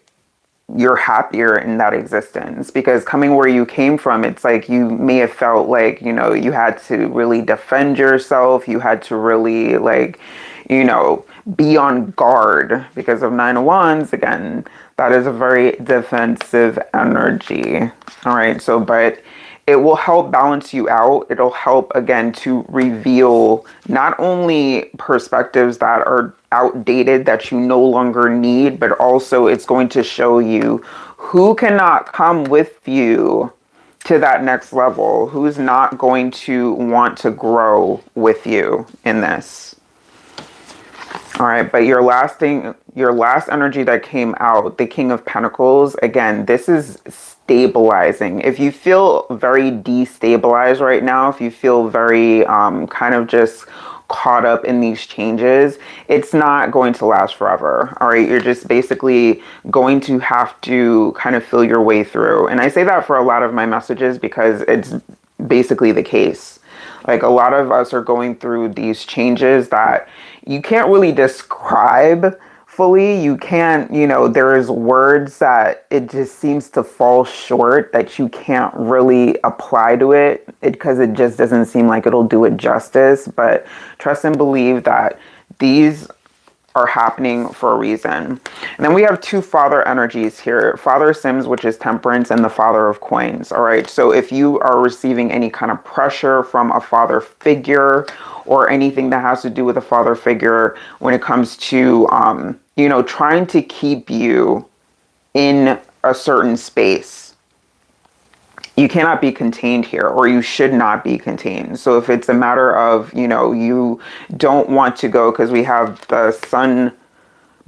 you're happier in that existence. Because coming where you came from, it's like you may have felt like, you know, you had to really defend yourself. You had to really like, you know, be on guard because of Nine of Wands. Again, that is a very defensive energy. All right. So, but it will help balance you out. It'll help, again, to reveal not only perspectives that are outdated that you no longer need, but also it's going to show you who cannot come with you to that next level, who's not going to want to grow with you in this. All right, but your last energy that came out, the King of Pentacles, again, this is stabilizing. If you feel very destabilized right now, if you feel very kind of just caught up in these changes, it's not going to last forever. All right, you're just basically going to have to kind of feel your way through. And I say that for a lot of my messages because it's basically the case. Like a lot of us are going through these changes that you can't really describe fully. You can't, you know, there's words that it just seems to fall short that you can't really apply to it because it just doesn't seem like it'll do it justice. But trust and believe that these are happening for a reason. And then we have two father energies here. Father Sims, which is Temperance, and the Father of Coins. All right. So if you are receiving any kind of pressure from a father figure or anything that has to do with a father figure when it comes to, you know, trying to keep you in a certain space, you cannot be contained here, or you should not be contained. So if it's a matter of, you know, you don't want to go because we have the Sun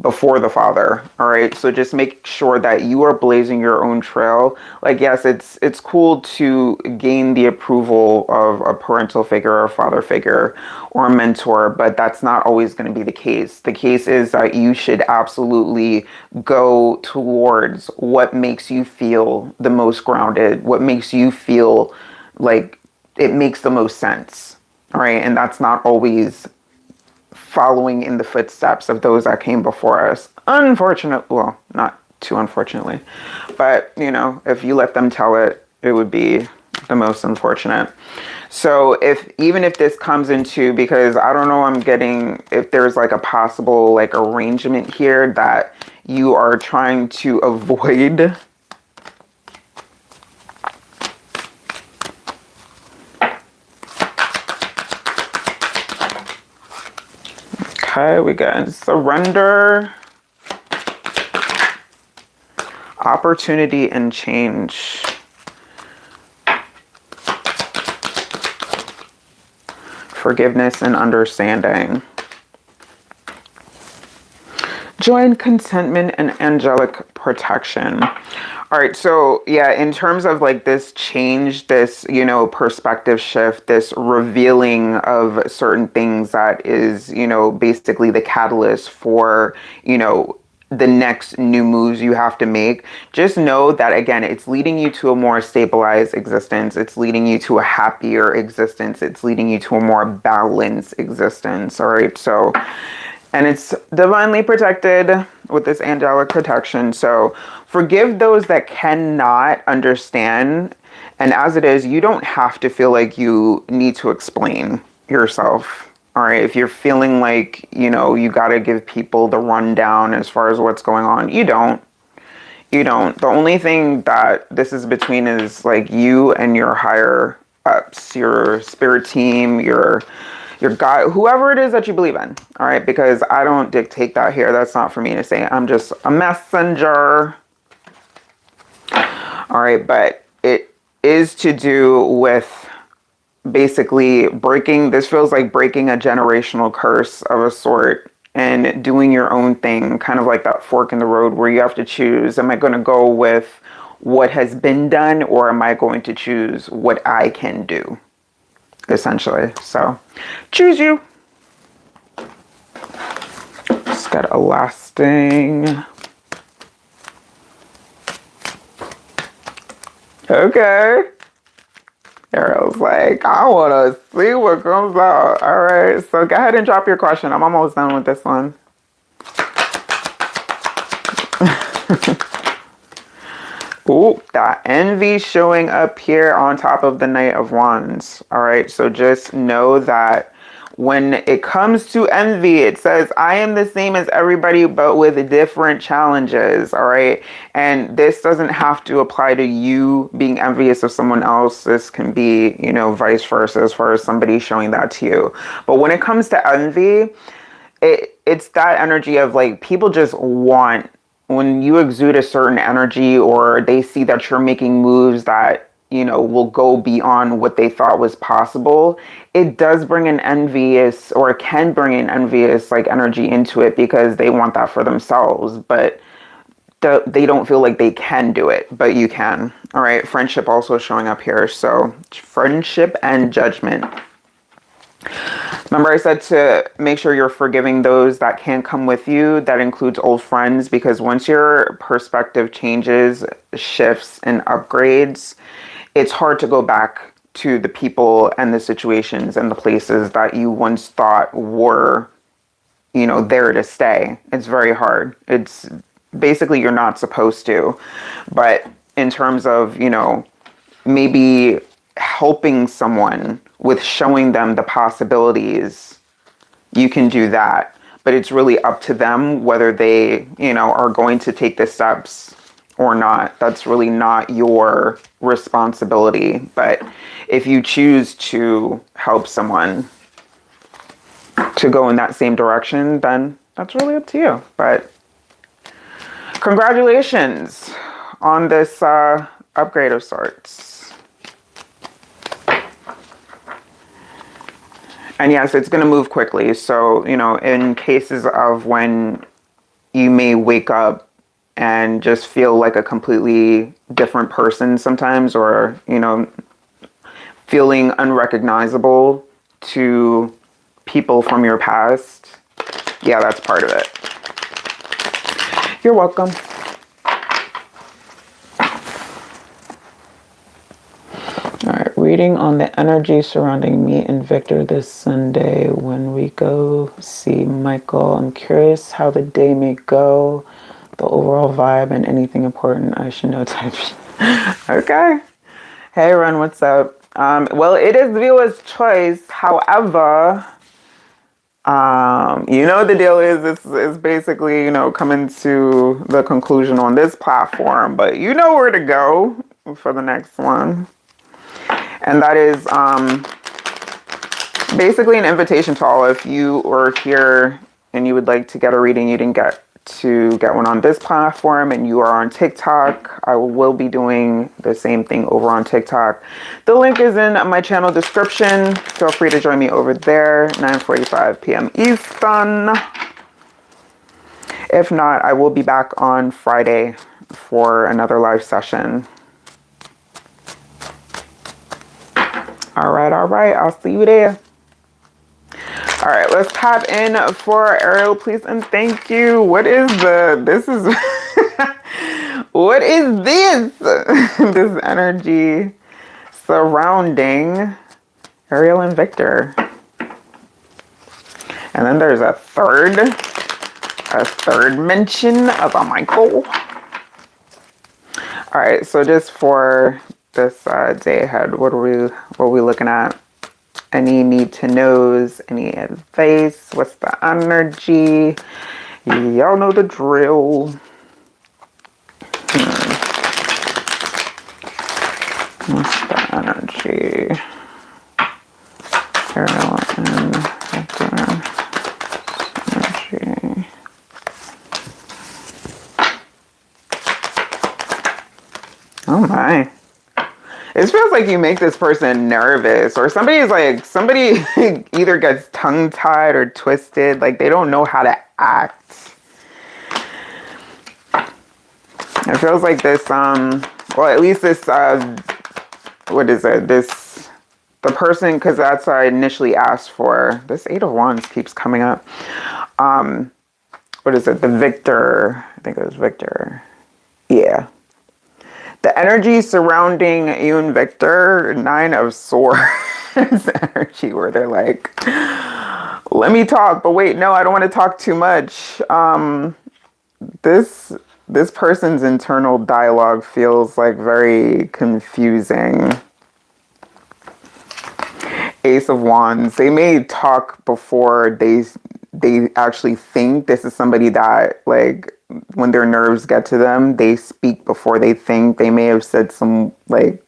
before the Father. All right. So just make sure that you are blazing your own trail. Like, yes, it's cool to gain the approval of a parental figure or a father figure or a mentor, but that's not always going to be the case. The case is that you should absolutely go towards what makes you feel the most grounded, what makes you feel like it makes the most sense. All right. And that's not always following in the footsteps of those that came before us. Unfortunately, well, not too unfortunately, but you know, if you let them tell it, it would be the most unfortunate. So even if this comes into, because I don't know, I'm getting, if there's like a possible like arrangement here that you are trying to avoid. Okay, we got surrender, Opportunity and change. Forgiveness and understanding. Joy and contentment and angelic protection. All right, so yeah, in terms of like this change, this, you know, perspective shift, this revealing of certain things that is, you know, basically the catalyst for, you know, the next new moves you have to make. Just know that, again, it's leading you to a more stabilized existence. It's leading you to a happier existence. It's leading you to a more balanced existence. All right, so, and it's divinely protected with this angelic protection. So forgive those that cannot understand. And as it is, you don't have to feel like you need to explain yourself. All right, if you're feeling like, you know, you got to give people the rundown as far as what's going on, you don't. You don't. The only thing that this is between is like you and your higher ups, your spirit team, your God, whoever it is that you believe in. All right, because I don't dictate that here. That's not for me to say. I'm just a messenger. All right, but it is to do with basically breaking, this feels like breaking a generational curse of a sort and doing your own thing, kind of like that fork in the road where you have to choose, am I going to go with what has been done, or am I going to choose what I can do, essentially. So choose you. Just got a lasting. Okay. Ariel's like, I want to see what comes out. All right, so go ahead and drop your question. I'm almost done with this one. Ooh, that envy showing up here on top of the Knight of Wands. All right, so just know that when it comes to envy, it says, I am the same as everybody, but with different challenges. All right. And this doesn't have to apply to you being envious of someone else. This can be, you know, vice versa, as far as somebody showing that to you. But when it comes to envy, it's that energy of like, people just want, when you exude a certain energy, or they see that you're making moves that, you know, will go beyond what they thought was possible, it does bring an envious, or can bring an envious like energy into it, because they want that for themselves, but they don't feel like they can do it, but you can. All right, friendship also showing up here. So friendship and judgment. Remember I said to make sure you're forgiving those that can't come with you. That includes old friends, because once your perspective changes, shifts, and upgrades, it's hard to go back to the people and the situations and the places that you once thought were, you know, there to stay. It's very hard. It's basically, you're not supposed to. But in terms of, you know, maybe helping someone with showing them the possibilities, you can do that. But it's really up to them whether they, you know, are going to take the steps or not. That's really not your responsibility. But if you choose to help someone to go in that same direction, then that's really up to you. But congratulations on this upgrade of sorts. And yes, it's going to move quickly. So, you know, in cases of when you may wake up and just feel like a completely different person sometimes, or, you know, feeling unrecognizable to people from your past. Yeah, that's part of it. You're welcome. All right, reading on the energy surrounding me and Victor this Sunday when we go see Michael. I'm curious how the day may go, the overall vibe, and anything important I should know type. Okay. Hey, Ren, what's up? Well, it is viewer's choice. However, you know, the deal is, this is basically, you know, coming to the conclusion on this platform, but you know where to go for the next one. And that is basically an invitation to all. If you were here and you would like to get a reading, you didn't get to get one on this platform and you are on TikTok, I will be doing the same thing over on TikTok. The link is in my channel description. Feel free to join me over there, 9:45 p.m. Eastern. If not, I will be back on Friday for another live session. All right. I'll see you there. All right, let's tap in for Ariel, please and thank you. What is what is this? This energy surrounding Ariel and Victor. And then there's a third mention of a Michael. All right, so just for this day ahead, what are we looking at? Any need to knows, any advice? What's the energy? Y'all know the drill. What's the energy? Ariel and Victor. Energy. Oh my. It feels like you make this person nervous, or somebody either gets tongue-tied or twisted, like they don't know how to act. It feels like this, well, at least this, what is it? The person, because that's what I initially asked for. This 8 of Wands keeps coming up. What is it? The Victor, I think it was Victor. Yeah. The energy surrounding you and Victor, 9 of Swords energy, where they're like, let me talk, but wait, no, I don't want to talk too much. This person's internal dialogue feels like very confusing. Ace of Wands, they may talk before they actually think. This is somebody that, like, when their nerves get to them, they speak before they think. They may have said some, like,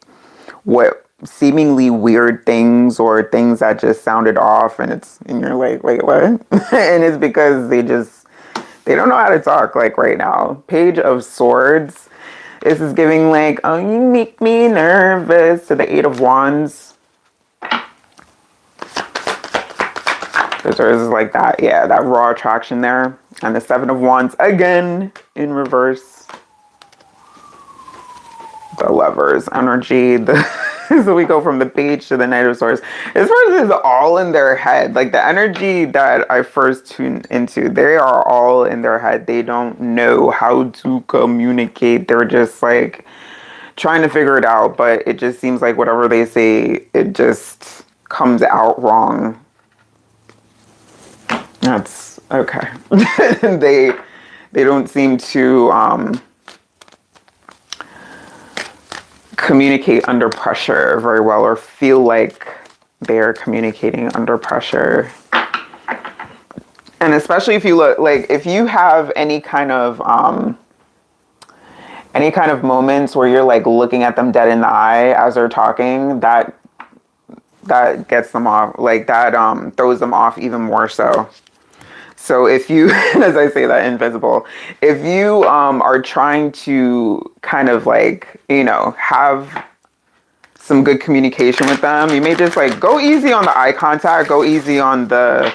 what seemingly weird things or things that just sounded off, and you're like, wait, what? And it's because they don't know how to talk, like, right now. Page of Swords. This is giving, like, oh, you make me nervous, to the 8 of Wands. There's like that, yeah, that raw attraction there. And the 7 of Wands again in reverse. The Lovers energy. So we go from the Page to the Knight of Swords. This person is all in their head. Like the energy that I first tuned into, they are all in their head. They don't know how to communicate. They're just like trying to figure it out. But it just seems like whatever they say, it just comes out wrong. That's okay. They don't seem to communicate under pressure very well, or feel like they're communicating under pressure. And especially if you look, like, if you have any kind of moments where you're like looking at them dead in the eye as they're talking, that gets them off, like that throws them off even more so. So if you, as I say that, invisible, if you are trying to kind of like, you know, have some good communication with them, you may just like go easy on the eye contact, go easy on the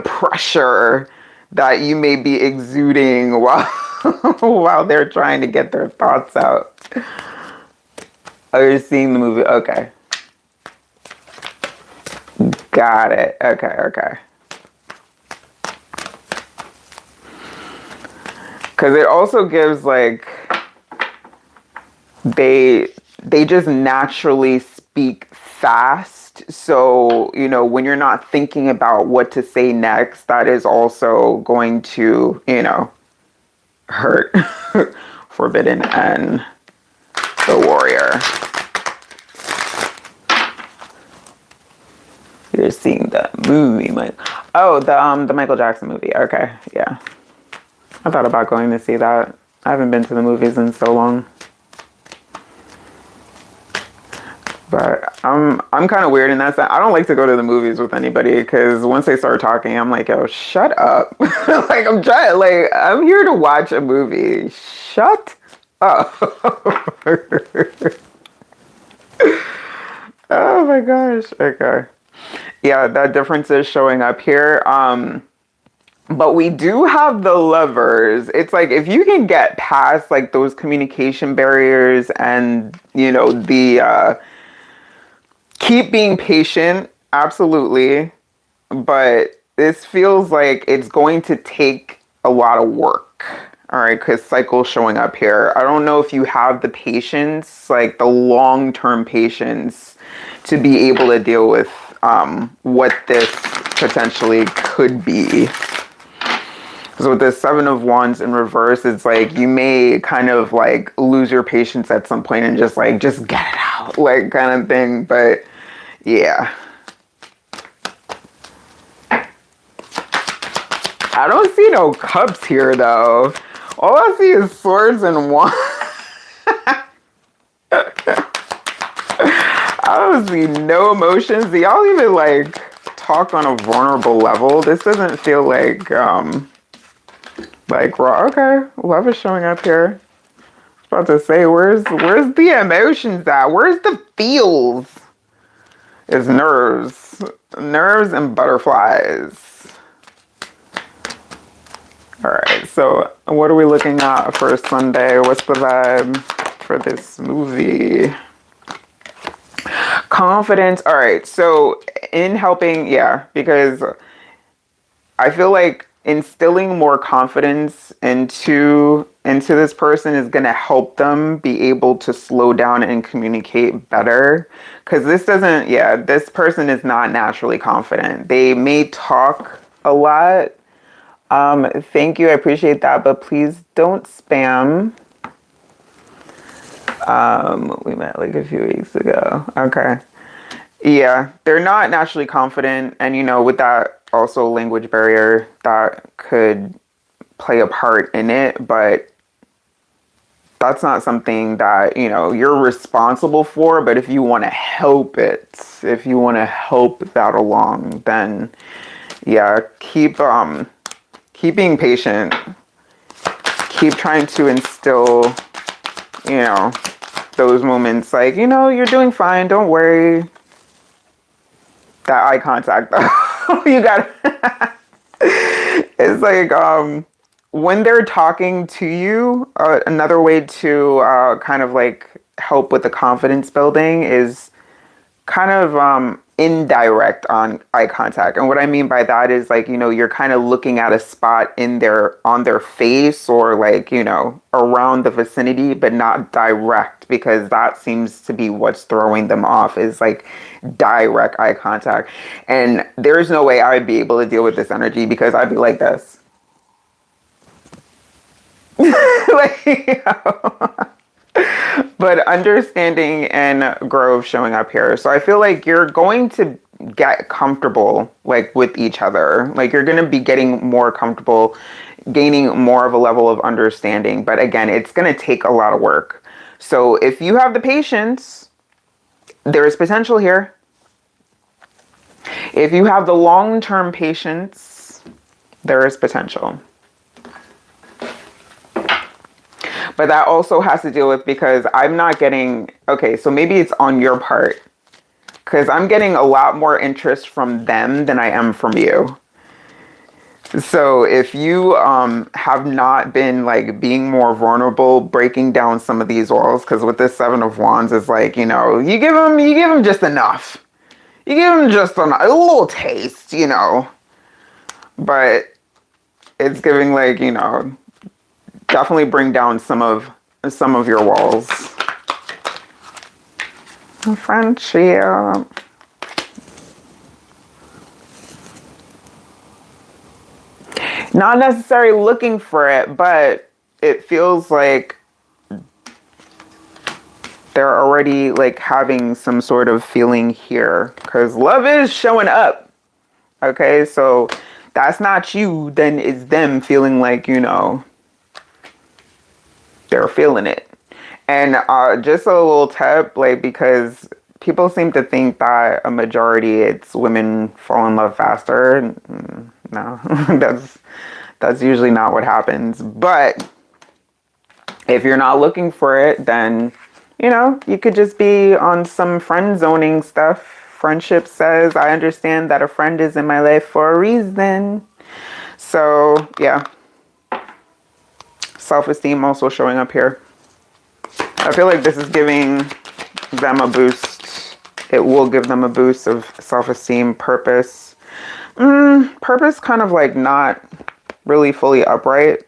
pressure that you may be exuding while they're trying to get their thoughts out. Oh, you're seeing the movie. Okay. Got it. Okay. Because it also gives like, they just naturally speak fast. So, you know, when you're not thinking about what to say next, that is also going to, you know, hurt. Forbidden and the Warrior. You're seeing the movie, Mike. Oh, the Michael Jackson movie. Okay, yeah. I thought about going to see that. I haven't been to the movies in so long. But I'm I'm kind of weird in that sense. I don't like to go to the movies with anybody because once they start talking, I'm like, yo, shut up. Like, I'm trying, like, I'm here to watch a movie. Shut up. Oh my gosh. Okay. Yeah, that difference is showing up here. But we do have the lovers. It's like if you can get past like those communication barriers and, you know, the keep being patient, absolutely. But this feels like it's going to take a lot of work. All right, because cycle's showing up here. I don't know if you have the patience, like the long-term patience, to be able to deal with what this potentially could be. So with the Seven of Wands in reverse, it's like you may kind of like lose your patience at some point and just like, just get it out, like kind of thing. But yeah. I don't see no cups here though. All I see is swords and wands. I don't see no emotions. Do y'all even like talk on a vulnerable level? This doesn't feel like raw. Okay, love is showing up here. I was about to say, where's the emotions at? Where's the feels? It's nerves and butterflies. All right, so what are we looking at for Sunday? What's the vibe for this movie? Confidence. All right, so in helping, yeah, because I feel like instilling more confidence into this person is going to help them be able to slow down and communicate better. Because this person is not naturally confident. They may talk a lot. Thank you, I appreciate that, but please don't spam. We met like a few weeks ago. Okay. Yeah, they're not naturally confident, and you know, with that also language barrier that could play a part in it, but that's not something that, you know, you're responsible for. But if you want to help it, if you want to help that along, then yeah, keep being patient. Keep trying to instill, you know, those moments like, you know, you're doing fine, don't worry. That eye contact though. You got it's like when they're talking to you, another way to kind of like help with the confidence building is kind of indirect on eye contact. And what I mean by that is like, you know, you're kind of looking at a spot on their face or like, you know, around the vicinity, but not direct, because that seems to be what's throwing them off, is like direct eye contact. And there's no way I would be able to deal with this energy, because I'd be like this. Like, you know. But understanding and growth showing up here. So I feel like you're going to get comfortable like with each other. Like you're going to be getting more comfortable, gaining more of a level of understanding. But again, it's going to take a lot of work. So if you have the patience, there is potential here. If you have the long-term patience, there is potential. But that also has to deal with, because I'm not getting, okay, so maybe it's on your part, because I'm getting a lot more interest from them than I am from you. So if you have not been like being more vulnerable, breaking down some of these walls, because with this Seven of Wands, it's like, you know, you give them just enough. You give them just a little taste, you know. But it's giving like, you know, definitely bring down some of your walls. Friendship. Not necessarily looking for it, but it feels like they're already like having some sort of feeling here, because love is showing up. Okay, so that's not you, then it's them feeling like, you know, they're feeling it. And just a little tip, like, because people seem to think that a majority it's women fall in love faster. No, that's usually not what happens. But if you're not looking for it, then you could just be on some friend zoning stuff. Friendship says, I understand that a friend is in my life for a reason. So yeah, self-esteem also showing up here. I feel like this is giving them a boost. It will give them a boost of self-esteem. Purpose. Purpose kind of like not really fully upright.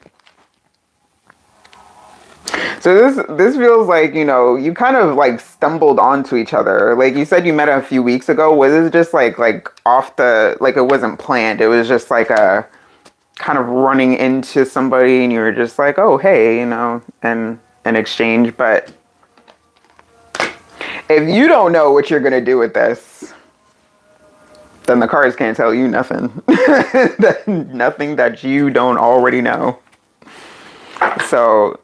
So this feels like, you kind of like stumbled onto each other. Like you said you met a few weeks ago. Was it just like off the, like it wasn't planned? It was just like a kind of running into somebody and you were just like, oh, hey, and an exchange. But if you don't know what you're going to do with this, then the cards can't tell you nothing. Nothing that you don't already know. So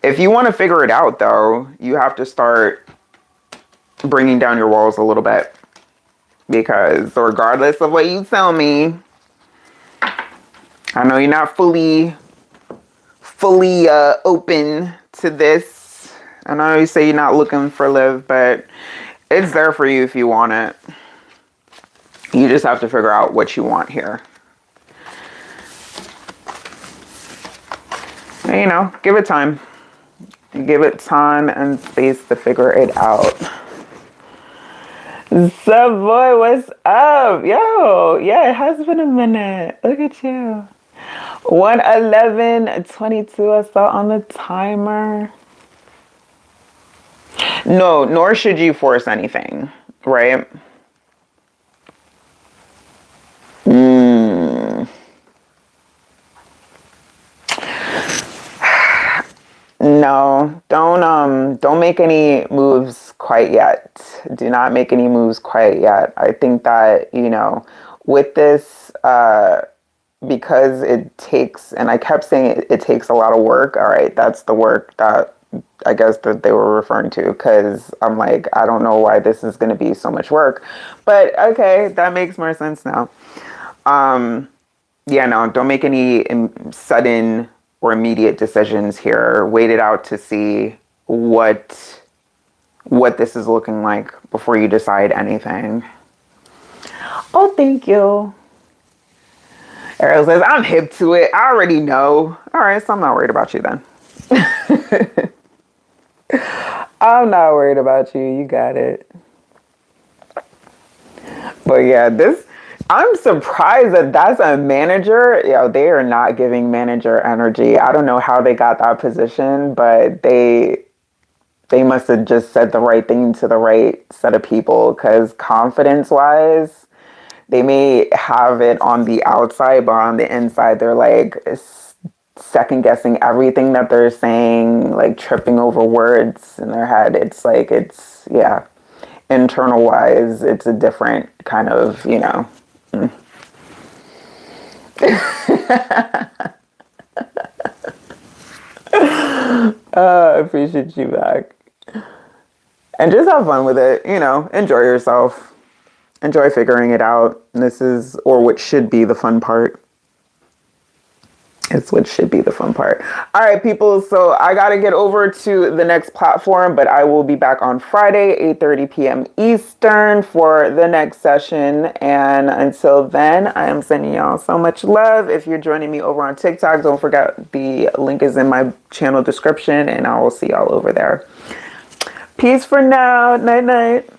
if you want to figure it out, though, you have to start bringing down your walls a little bit. Because regardless of what you tell me, I know you're not fully open to this. I know you say you're not looking for love, but it's there for you if you want it. You just have to figure out what you want here. And, give it time. Give it time and space to figure it out. Savoy, what's up? Yo, yeah, it has been a minute. Look at you. 1:11:22 I saw on the timer. No, nor should you force anything, right? No, don't make any moves quite yet. Do not make any moves quite yet. I think that, with this, because it takes, and I kept saying it takes a lot of work. All right, that's the work that I guess that they were referring to, because I'm like, I don't know why this is going to be so much work, but okay, that makes more sense now. Yeah, no, don't make any sudden or immediate decisions here. Wait it out to see what this is looking like before you decide anything. Oh, thank you. Ariel says, I'm hip to it. I already know. All right, so I'm not worried about you then. I'm not worried about you. You got it. But yeah, I'm surprised that that's a manager. They are not giving manager energy. I don't know how they got that position, but they must have just said the right thing to the right set of people, because confidence-wise, they may have it on the outside, but on the inside, they're like second-guessing everything that they're saying, like tripping over words in their head. Yeah. Internal-wise, it's a different kind of, I appreciate you back. And just have fun with it, enjoy yourself. Enjoy figuring it out. What should be the fun part. It's what should be the fun part. All right, people. So I got to get over to the next platform, but I will be back on Friday, 8:30 p.m. Eastern for the next session. And until then, I am sending y'all so much love. If you're joining me over on TikTok, don't forget the link is in my channel description, and I will see y'all over there. Peace for now. Night, night.